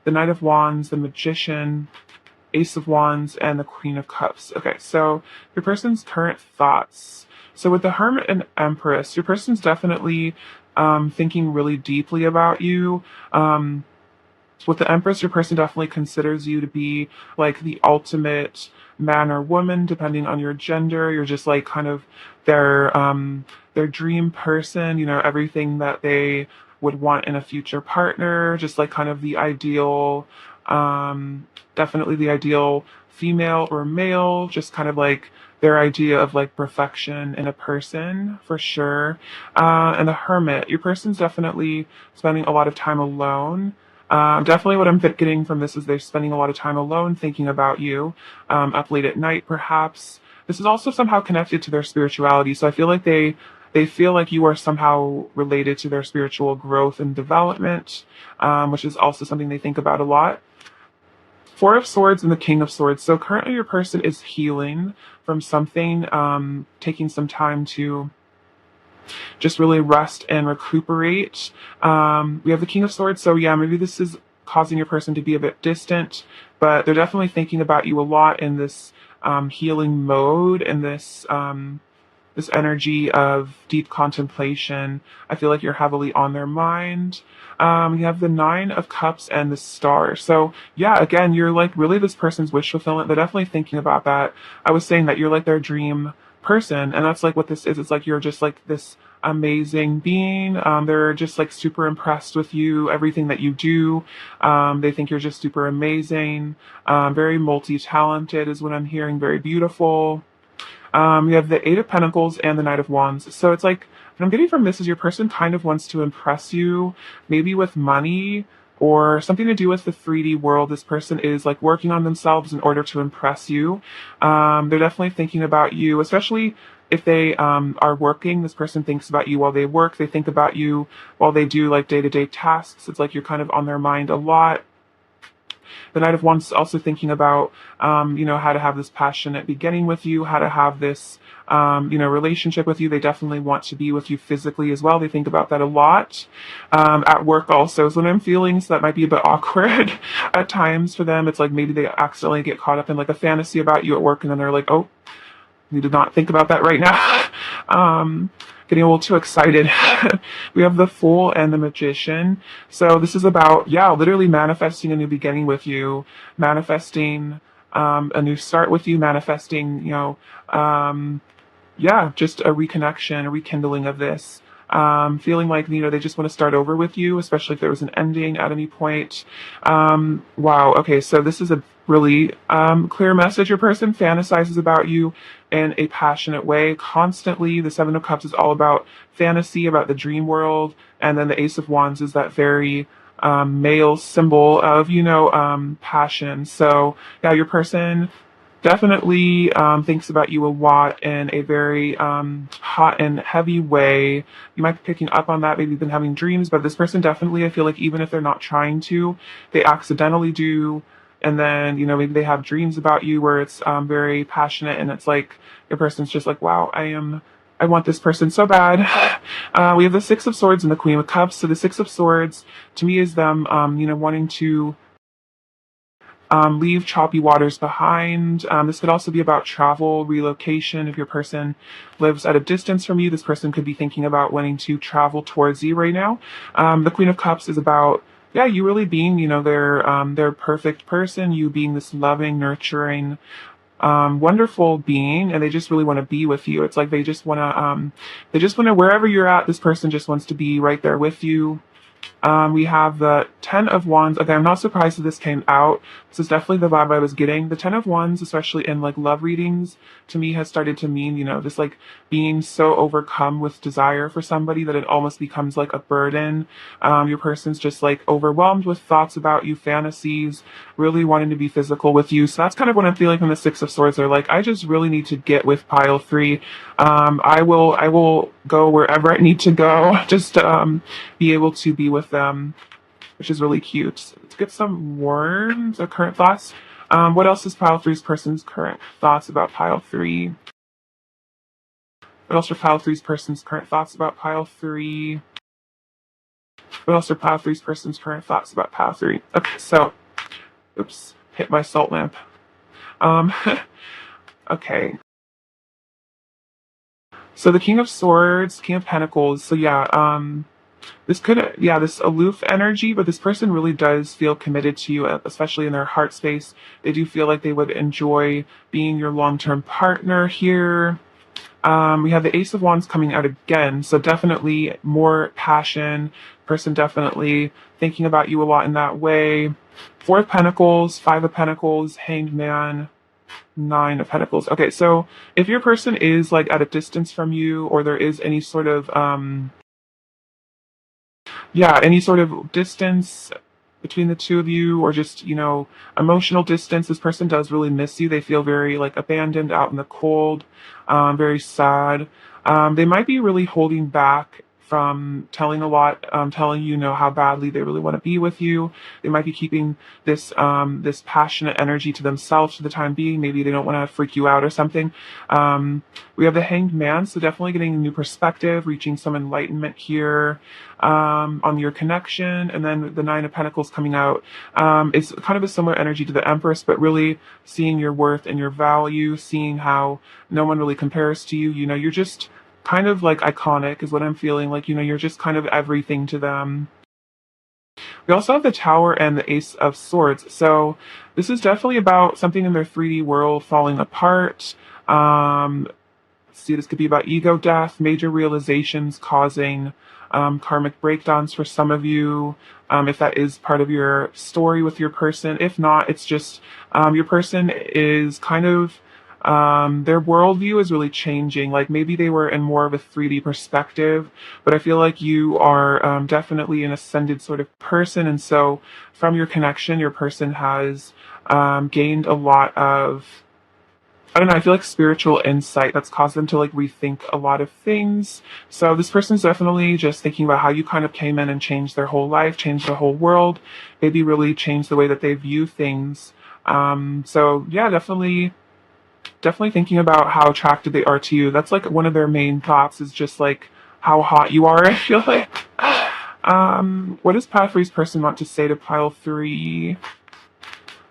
the Knight of Wands, the Magician, Ace of Wands, and the Queen of Cups. Okay, so your person's current thoughts. So with the Hermit and Empress, your person's definitely thinking really deeply about you. With the Empress, your person definitely considers you to be like the ultimate man or woman, depending on your gender. You're just like kind of their dream person, you know, everything that they would want in a future partner, just like kind of the ideal, definitely the ideal female or male, just kind of like their idea of like perfection in a person for sure. And the Hermit, your person's definitely spending a lot of time alone. Definitely what I'm getting from this is they're spending a lot of time alone thinking about you, up late at night perhaps. This is also somehow connected to their spirituality, so I feel like they feel like you are somehow related to their spiritual growth and development, which is also something they think about a lot. Four of Swords and the King of Swords. So currently your person is healing from something, taking some time to just really rest and recuperate. We have the King of Swords, so yeah, maybe this is causing your person to be a bit distant, but they're definitely thinking about you a lot in this healing mode and this energy of deep contemplation. I feel like you're heavily on their mind. You have the Nine of Cups and the Star. So yeah, again, you're like really this person's wish fulfillment. They're definitely thinking about that. I was saying that you're like their dream person, and that's like what this is. It's like you're just like this amazing being. They're just like super impressed with you, everything that you do. They think you're just super amazing. Very multi-talented is what I'm hearing. Very beautiful. You have the Eight of Pentacles and the Knight of Wands. So it's like, what I'm getting from this is your person kind of wants to impress you, maybe with money or something to do with the 3D world. This person is like working on themselves in order to impress you. They're definitely thinking about you, especially if they are working. This person thinks about you while they work. They think about you while they do like day-to-day tasks. It's like you're kind of on their mind a lot. The Knight of Wands is also thinking about, how to have this passionate beginning with you, how to have this, relationship with you. They definitely want to be with you physically as well. They think about that a lot. At work also is what I'm feeling, so that might be a bit awkward at times for them. It's like maybe they accidentally get caught up in like a fantasy about you at work, and then they're like, oh, we did not think about that right now. Getting a little too excited. We have the Fool and the Magician. So this is about, yeah, literally manifesting a new beginning with you, manifesting a new start with you, manifesting, just a reconnection, a rekindling of this. Feeling like, they just want to start over with you, especially if there was an ending at any point. Wow. Okay. So this is a really clear message. Your person fantasizes about you in a passionate way constantly. The Seven of Cups is all about fantasy, about the dream world. And then the Ace of Wands is that very male symbol of, passion. So yeah, your person definitely thinks about you a lot in a very hot and heavy way. You might be picking up on that. Maybe you've been having dreams, but this person definitely, I feel like even if they're not trying to, they accidentally do. And then, maybe they have dreams about you where it's very passionate, and it's like your person's just like, wow, I want this person so bad. We have the Six of Swords and the Queen of Cups. So the Six of Swords to me is them, wanting to leave choppy waters behind. This could also be about travel, relocation. If your person lives at a distance from you, this person could be thinking about wanting to travel towards you right now. The Queen of Cups is about, yeah, you really being, their perfect person, you being this loving, nurturing, wonderful being, and they just really want to be with you. It's like they just want to, wherever you're at, this person just wants to be right there with you. We have the Ten of Wands. Okay, I'm not surprised that this came out. This is definitely the vibe I was getting. The Ten of Wands, especially in like love readings, to me has started to mean, just like being so overcome with desire for somebody that it almost becomes like a burden. Your person's just like overwhelmed with thoughts about you, fantasies, really wanting to be physical with you. So that's kind of what I'm feeling from the Six of Swords. They're like, I just really need to get with pile three. I will go wherever I need to go, just to be able to be with them, which is really cute. Let's get some words or current thoughts. What else is pile three's person's current thoughts about pile three? What else are pile three's person's current thoughts about pile three? What else are pile three's person's current thoughts about pile three? Okay, so, oops, hit my salt lamp. Um, okay. So the King of Swords, King of Pentacles. So yeah, this aloof energy, but this person really does feel committed to you, especially in their heart space. They do feel like they would enjoy being your long-term partner here. We have the Ace of Wands coming out again, so definitely more passion. Person definitely thinking about you a lot in that way. Four of Pentacles, Five of Pentacles, Hanged Man, Nine of Pentacles. Okay, so if your person is like at a distance from you, or there is any sort of any sort of distance between the two of you, or just emotional distance, this person does really miss you. They feel very like abandoned, out in the cold, very sad. They might be really holding back from telling a lot, telling how badly they really want to be with you. They might be keeping this passionate energy to themselves for the time being. Maybe they don't want to freak you out or something. We have the Hanged Man, so definitely getting a new perspective, reaching some enlightenment here on your connection. And then the Nine of Pentacles coming out. It's kind of a similar energy to the Empress, but really seeing your worth and your value, seeing how no one really compares to you. You're just kind of like iconic is what I'm feeling. Like, you're just kind of everything to them. We also have the Tower and the Ace of Swords. So this is definitely about something in their 3D world falling apart. See, this could be about ego death, major realizations causing karmic breakdowns for some of you, if that is part of your story with your person. If not, it's just your person is kind of, their worldview is really changing. Like maybe they were in more of a 3D perspective, but I feel like you are definitely an ascended sort of person. And so from your connection, your person has gained a lot of, I don't know, I feel like spiritual insight that's caused them to like rethink a lot of things. So this person's definitely just thinking about how you kind of came in and changed their whole life, changed their whole world, maybe really changed the way that they view things. So yeah, definitely thinking about how attracted they are to you. That's like one of their main thoughts, is just like how hot you are, I feel like. What does Pile Three's person want to say to Pile Three?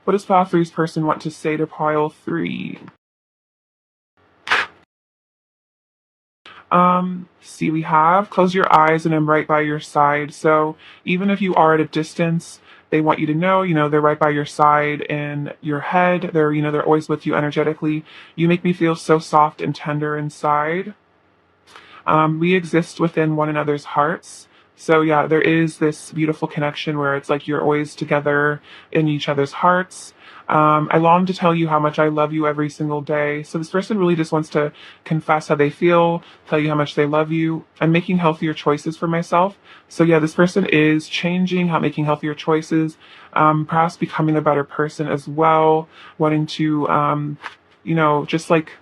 What does Pile Three's person want to say to Pile Three? See, we have close your eyes and I'm right by your side. So even if you are at a distance, they want you to know, they're right by your side in your head. They're always with you energetically. You make me feel so soft and tender inside. We exist within one another's hearts. So yeah, there is this beautiful connection where it's like you're always together in each other's hearts. I long to tell you how much I love you every single day. So this person really just wants to confess how they feel, tell you how much they love you. I'm making healthier choices for myself. So yeah, this person is changing, making healthier choices, perhaps becoming a better person as well, wanting to, just like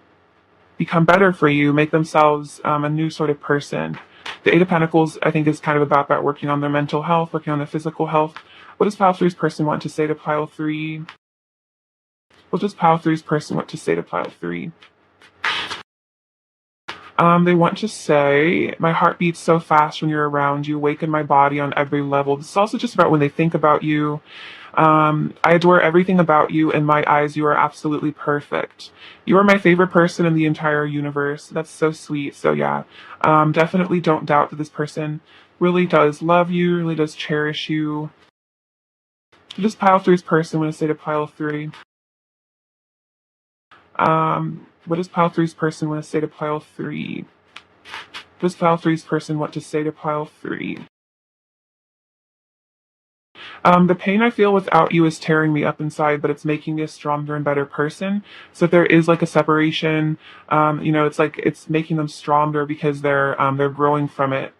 become better for you, make themselves a new sort of person. The Eight of Pentacles, I think, is kind of about that, working on their mental health, working on their physical health. What does Pile Three's person want to say to Pile Three? What does Pile Three's person want to say to Pile Three? They want to say, my heart beats so fast when you're around. You awaken my body on every level. This is also just about when they think about you. I adore everything about you. In my eyes, you are absolutely perfect. You are my favorite person in the entire universe. That's so sweet. So yeah, definitely don't doubt that this person really does love you, really does cherish you. Just Pile Three's person want to say to Pile Three. What does Pile Three's person want to say to Pile Three? What does Pile Three's person want to say to Pile Three? The pain I feel without you is tearing me up inside, but it's making me a stronger and better person. So if there is like a separation, it's like it's making them stronger because they're growing from it.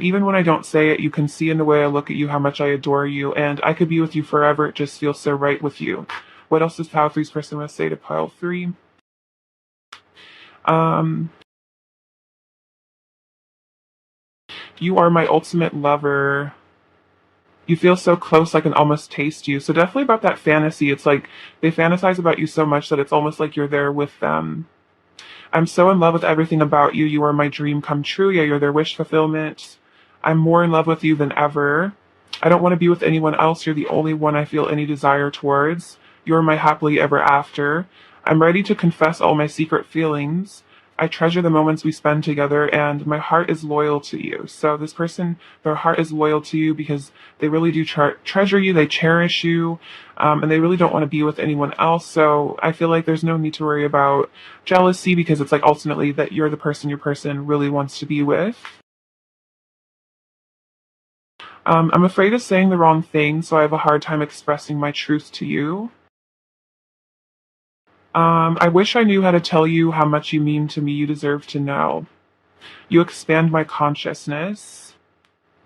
Even when I don't say it, you can see in the way I look at you how much I adore you, and I could be with you forever. It just feels so right with you. What else does pile three's person want to say to pile three? Um, you are my ultimate lover. You feel so close, I can almost taste you. So definitely about that fantasy. It's like they fantasize about you so much that it's almost like you're there with them. I'm so in love with everything about you. You are my dream come true. Yeah, you're their wish fulfillment. I'm more in love with you than ever. I don't want to be with anyone else. You're the only one I feel any desire towards. You're my happily ever after. I'm ready to confess all my secret feelings. I treasure the moments we spend together, and my heart is loyal to you. So this person, their heart is loyal to you because they really do treasure you. They cherish you, and they really don't want to be with anyone else. So I feel like there's no need to worry about jealousy because it's like ultimately that you're the person your person really wants to be with. I'm afraid of saying the wrong thing, so I have a hard time expressing my truth to you. I wish I knew how to tell you how much you mean to me. You deserve to know. You expand my consciousness.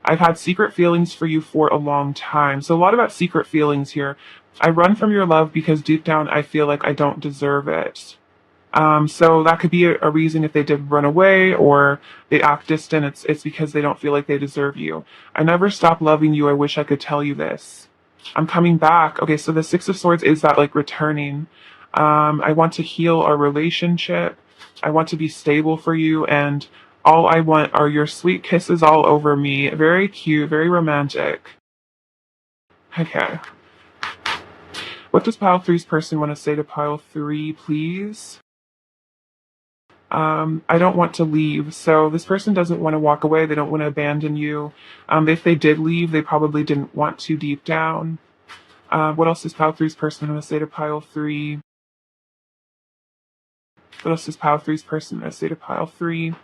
I've had secret feelings for you for a long time. So, a lot about secret feelings here. I run from your love because deep down I feel like I don't deserve it. So that could be a reason if they did run away or they act distant. It's because they don't feel like they deserve you. I never stop loving you. I wish I could tell you this. I'm coming back. Okay, so the Six of Swords is that like returning. I want to heal our relationship. I want to be stable for you, and all I want are your sweet kisses all over me. Very cute, very romantic. Okay. What does pile three's person want to say to pile three, please? I don't want to leave. So this person doesn't want to walk away. They don't want to abandon you. If they did leave, they probably didn't want to deep down. What else does pile three's person want to say to pile three? What else does pile three's person want to say to pile three?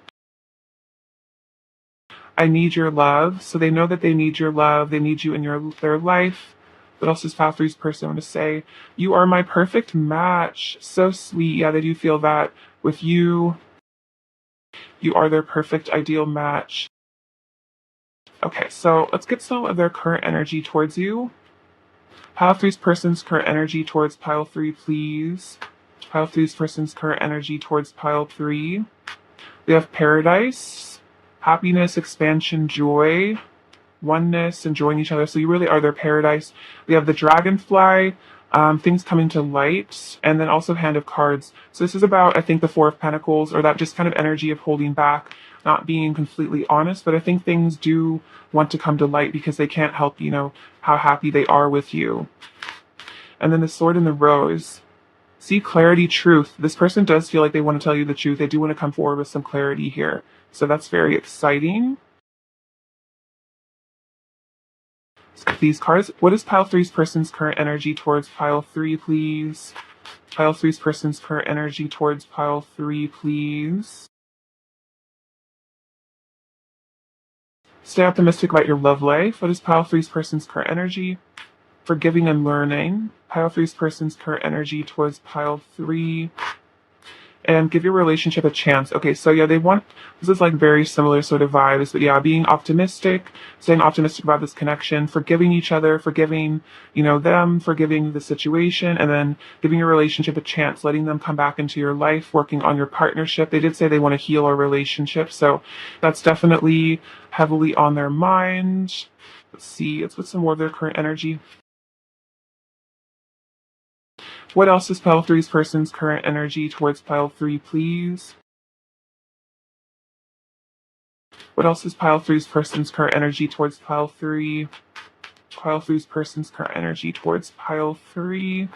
I need your love. So they know that they need your love. They need you in their life. What else does pile three's person want to say? You are my perfect match. So sweet. Yeah, they do feel that with you. You are their perfect ideal match. Okay, so let's get some of their current energy towards you. Pile three's person's current energy towards pile three, please. Pile three's person's current energy towards pile three. We have paradise, happiness, expansion, joy, oneness, enjoying each other. So you really are their paradise. We have the dragonfly, things coming to light, and then also hand of cards. So this is about, I think, the Four of Pentacles, or that just kind of energy of holding back, not being completely honest. But I think things do want to come to light because they can't help, how happy they are with you. And then the sword and the rose. See clarity, truth. This person does feel like they want to tell you the truth. They do want to come forward with some clarity here. So that's very exciting. These cards. What is pile three's person's current energy towards pile three, please? Pile three's person's current energy towards pile three, please. Stay optimistic about your love life. What is pile three's person's current energy? Forgiving and learning. Pile three's person's current energy towards pile three. And give your relationship a chance. Okay, so yeah, this is like very similar sort of vibes, but yeah, being optimistic, staying optimistic about this connection, forgiving each other, forgiving, them, forgiving the situation, and then giving your relationship a chance, letting them come back into your life, working on your partnership. They did say they want to heal our relationship, so that's definitely heavily on their mind. Let's see, let's put some more of their current energy. What else is pile three's person's current energy towards pile three, please? What else is pile three's person's current energy towards pile three? Pile three's person's current energy towards pile three.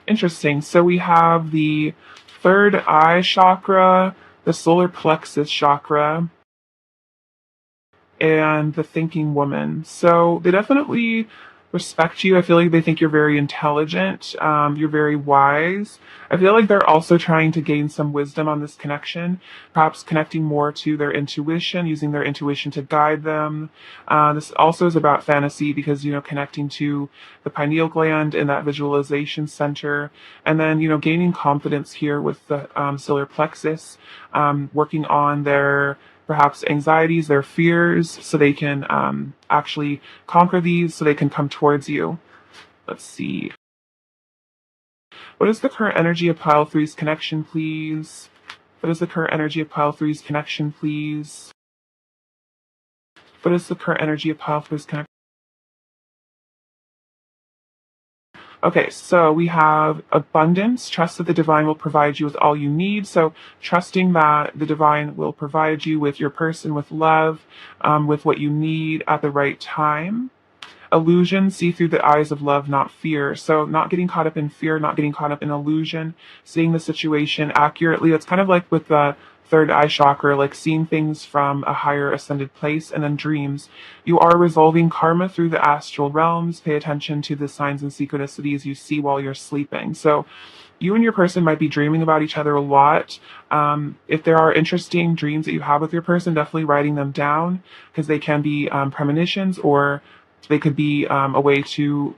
Interesting. So we have the third eye chakra, the solar plexus chakra, and the thinking woman. So they definitely respect you. I feel like they think you're very intelligent. You're very wise. I feel like they're also trying to gain some wisdom on this connection, perhaps connecting more to their intuition, using their intuition to guide them. This also is about fantasy because, connecting to the pineal gland in that visualization center, and then, gaining confidence here with the solar plexus, working on their perhaps anxieties, their fears, so they can actually conquer these, so they can come towards you. Let's see. What is the current energy of pile three's connection, please? What is the current energy of pile three's connection, please? What is the current energy of pile three's connection? Okay, so we have abundance. Trust that the divine will provide you with all you need. So trusting that the divine will provide you with your person, with love, with what you need at the right time. Illusion, see through the eyes of love, not fear. So not getting caught up in fear, not getting caught up in illusion, seeing the situation accurately. It's kind of like with the third eye chakra, like seeing things from a higher ascended place. And then dreams. You are resolving karma through the astral realms. Pay attention to the signs and synchronicities you see while you're sleeping. So you and your person might be dreaming about each other a lot. If there are interesting dreams that you have with your person, definitely writing them down because they can be premonitions, or they could be a way to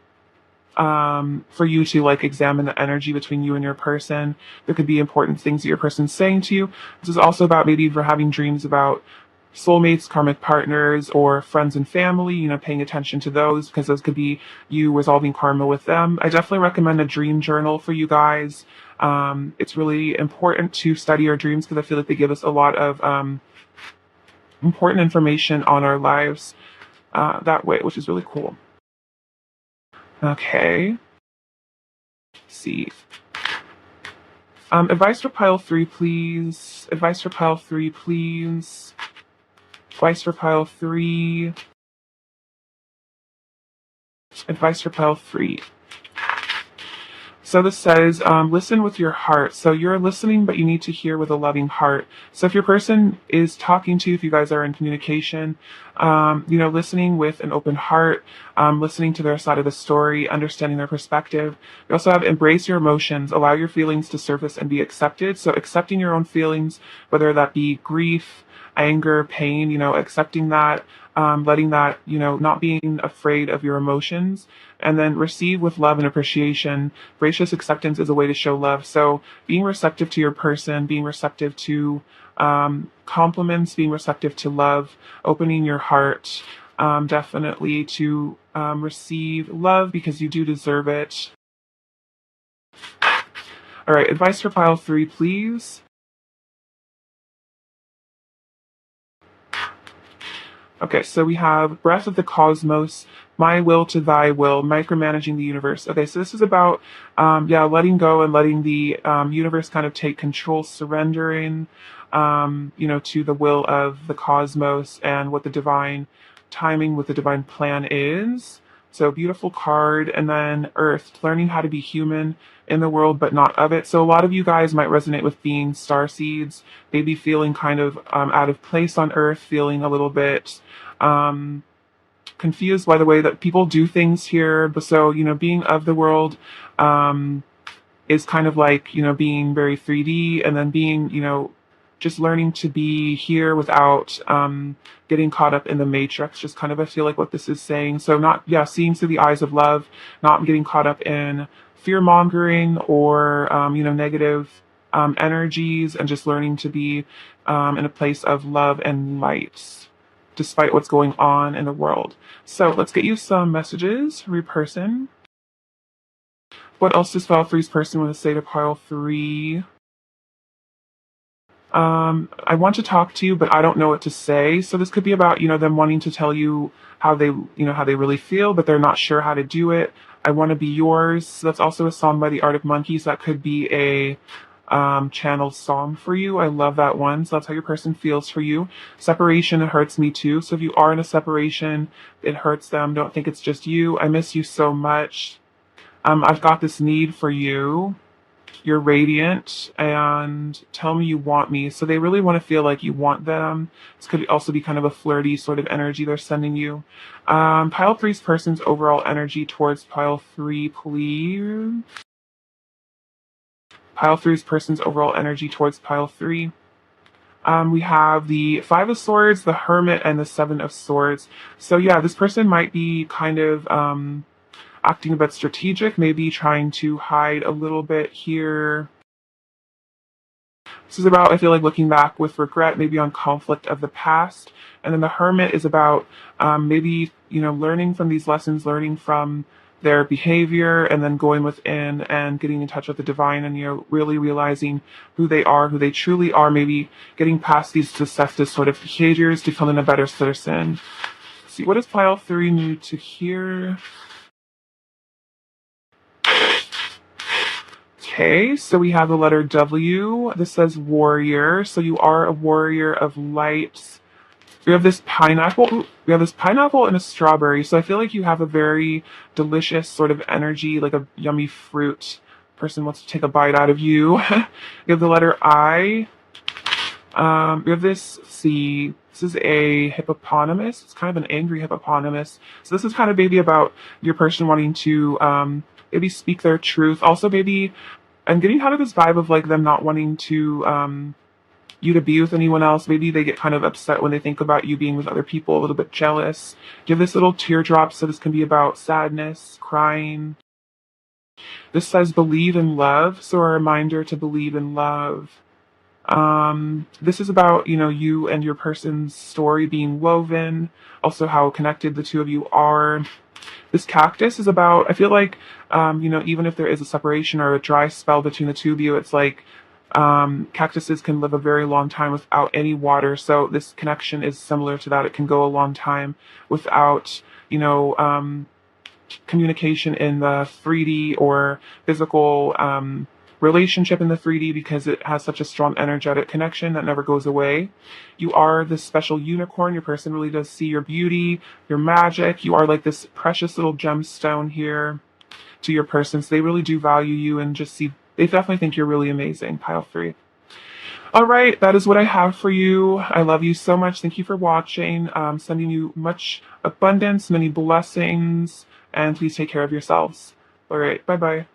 for you to like examine the energy between you and your person. There could be important things that your person's saying to you. This is also about maybe for having dreams about soulmates, karmic partners, or friends and family, paying attention to those because those could be you resolving karma with them. I definitely recommend a dream journal for you guys. It's really important to study our dreams because I feel like they give us a lot of important information on our lives that way, which is really cool. Okay. Let's see. Advice for pile three, please. Advice for pile three, please. Advice for pile three. Advice for pile three. So this says, listen with your heart. So you're listening, but you need to hear with a loving heart. So if your person is talking to you, if you guys are in communication, listening with an open heart, listening to their side of the story, understanding their perspective. You also have embrace your emotions, allow your feelings to surface and be accepted. So accepting your own feelings, whether that be grief, anger, pain, accepting that, letting that, not being afraid of your emotions, and then receive with love and appreciation. Gracious acceptance is a way to show love. So being receptive to your person, being receptive to compliments, being receptive to love, opening your heart, definitely to receive love because you do deserve it. All right, advice for pile three, please. Okay, so we have breath of the cosmos, my will to thy will, micromanaging the universe. Okay, so this is about, letting go and letting the universe kind of take control, surrendering, to the will of the cosmos and what the divine timing, what the divine plan is. So beautiful card. And then Earth, learning how to be human in the world, but not of it. So a lot of you guys might resonate with being star seeds, maybe feeling kind of out of place on Earth, feeling a little bit confused by the way that people do things here. But so, being of the world is kind of like, being very 3D, and then being, just learning to be here without getting caught up in the matrix. Just kind of, I feel like what this is saying. So seeing through the eyes of love, not getting caught up in fear mongering or, negative energies, and just learning to be in a place of love and light, despite what's going on in the world. So let's get you some messages for your person. What else does pile three's person want to say to pile three? I want to talk to you, but I don't know what to say. So this could be about, them wanting to tell you how they, how they really feel, but they're not sure how to do it. I want to be yours. So that's also a song by the Art of Monkeys. That could be a channeled song for you. I love that one. So that's how your person feels for you. Separation, it hurts me too. So if you are in a separation, it hurts them. Don't think it's just you. I miss you so much. I've got this need for you. You're radiant, and tell me you want me. So they really want to feel like you want them. This could also be kind of a flirty sort of energy they're sending you. Pile three's person's overall energy towards pile three, please. Pile three's person's overall energy towards pile three. We have the Five of Swords, the Hermit, and the Seven of Swords. So yeah, this person might be kind of acting a bit strategic, maybe trying to hide a little bit here. This is about, I feel like, looking back with regret, maybe on conflict of the past. And then the Hermit is about maybe, learning from these lessons, learning from their behavior, and then going within and getting in touch with the divine and, really realizing who they are, who they truly are, maybe getting past these deceptive sort of behaviors to becoming a better citizen. Let's see, what does pile three need to hear? Okay, so we have the letter W. This says warrior. So you are a warrior of light. We have this pineapple. We have this pineapple and a strawberry. So I feel like you have a very delicious sort of energy, like a yummy fruit. Person wants to take a bite out of you. We have the letter I. We have this C. This is a hippopotamus. It's kind of an angry hippopotamus. So this is kind of maybe about your person wanting to maybe speak their truth. Also, maybe I'm getting kind of this vibe of like them not wanting to you to be with anyone else. Maybe they get kind of upset when they think about you being with other people, a little bit jealous. Give this little teardrop, so this can be about sadness, crying. This says believe in love, so a reminder to believe in love. This is about, you and your person's story being woven, also how connected the two of you are. This cactus is about, I feel like, even if there is a separation or a dry spell between the two of you, it's like cactuses can live a very long time without any water. So this connection is similar to that. It can go a long time without, communication in the 3D or physical relationship in the 3D, because it has such a strong energetic connection that never goes away. You are this special unicorn. Your person really does see your beauty, your magic. You are like this precious little gemstone here to your person. So they really do value you and they definitely think you're really amazing, pile three. All right, that is what I have for you. I love you so much. Thank you for watching. Sending you much abundance, many blessings, and please take care of yourselves. All right, bye-bye.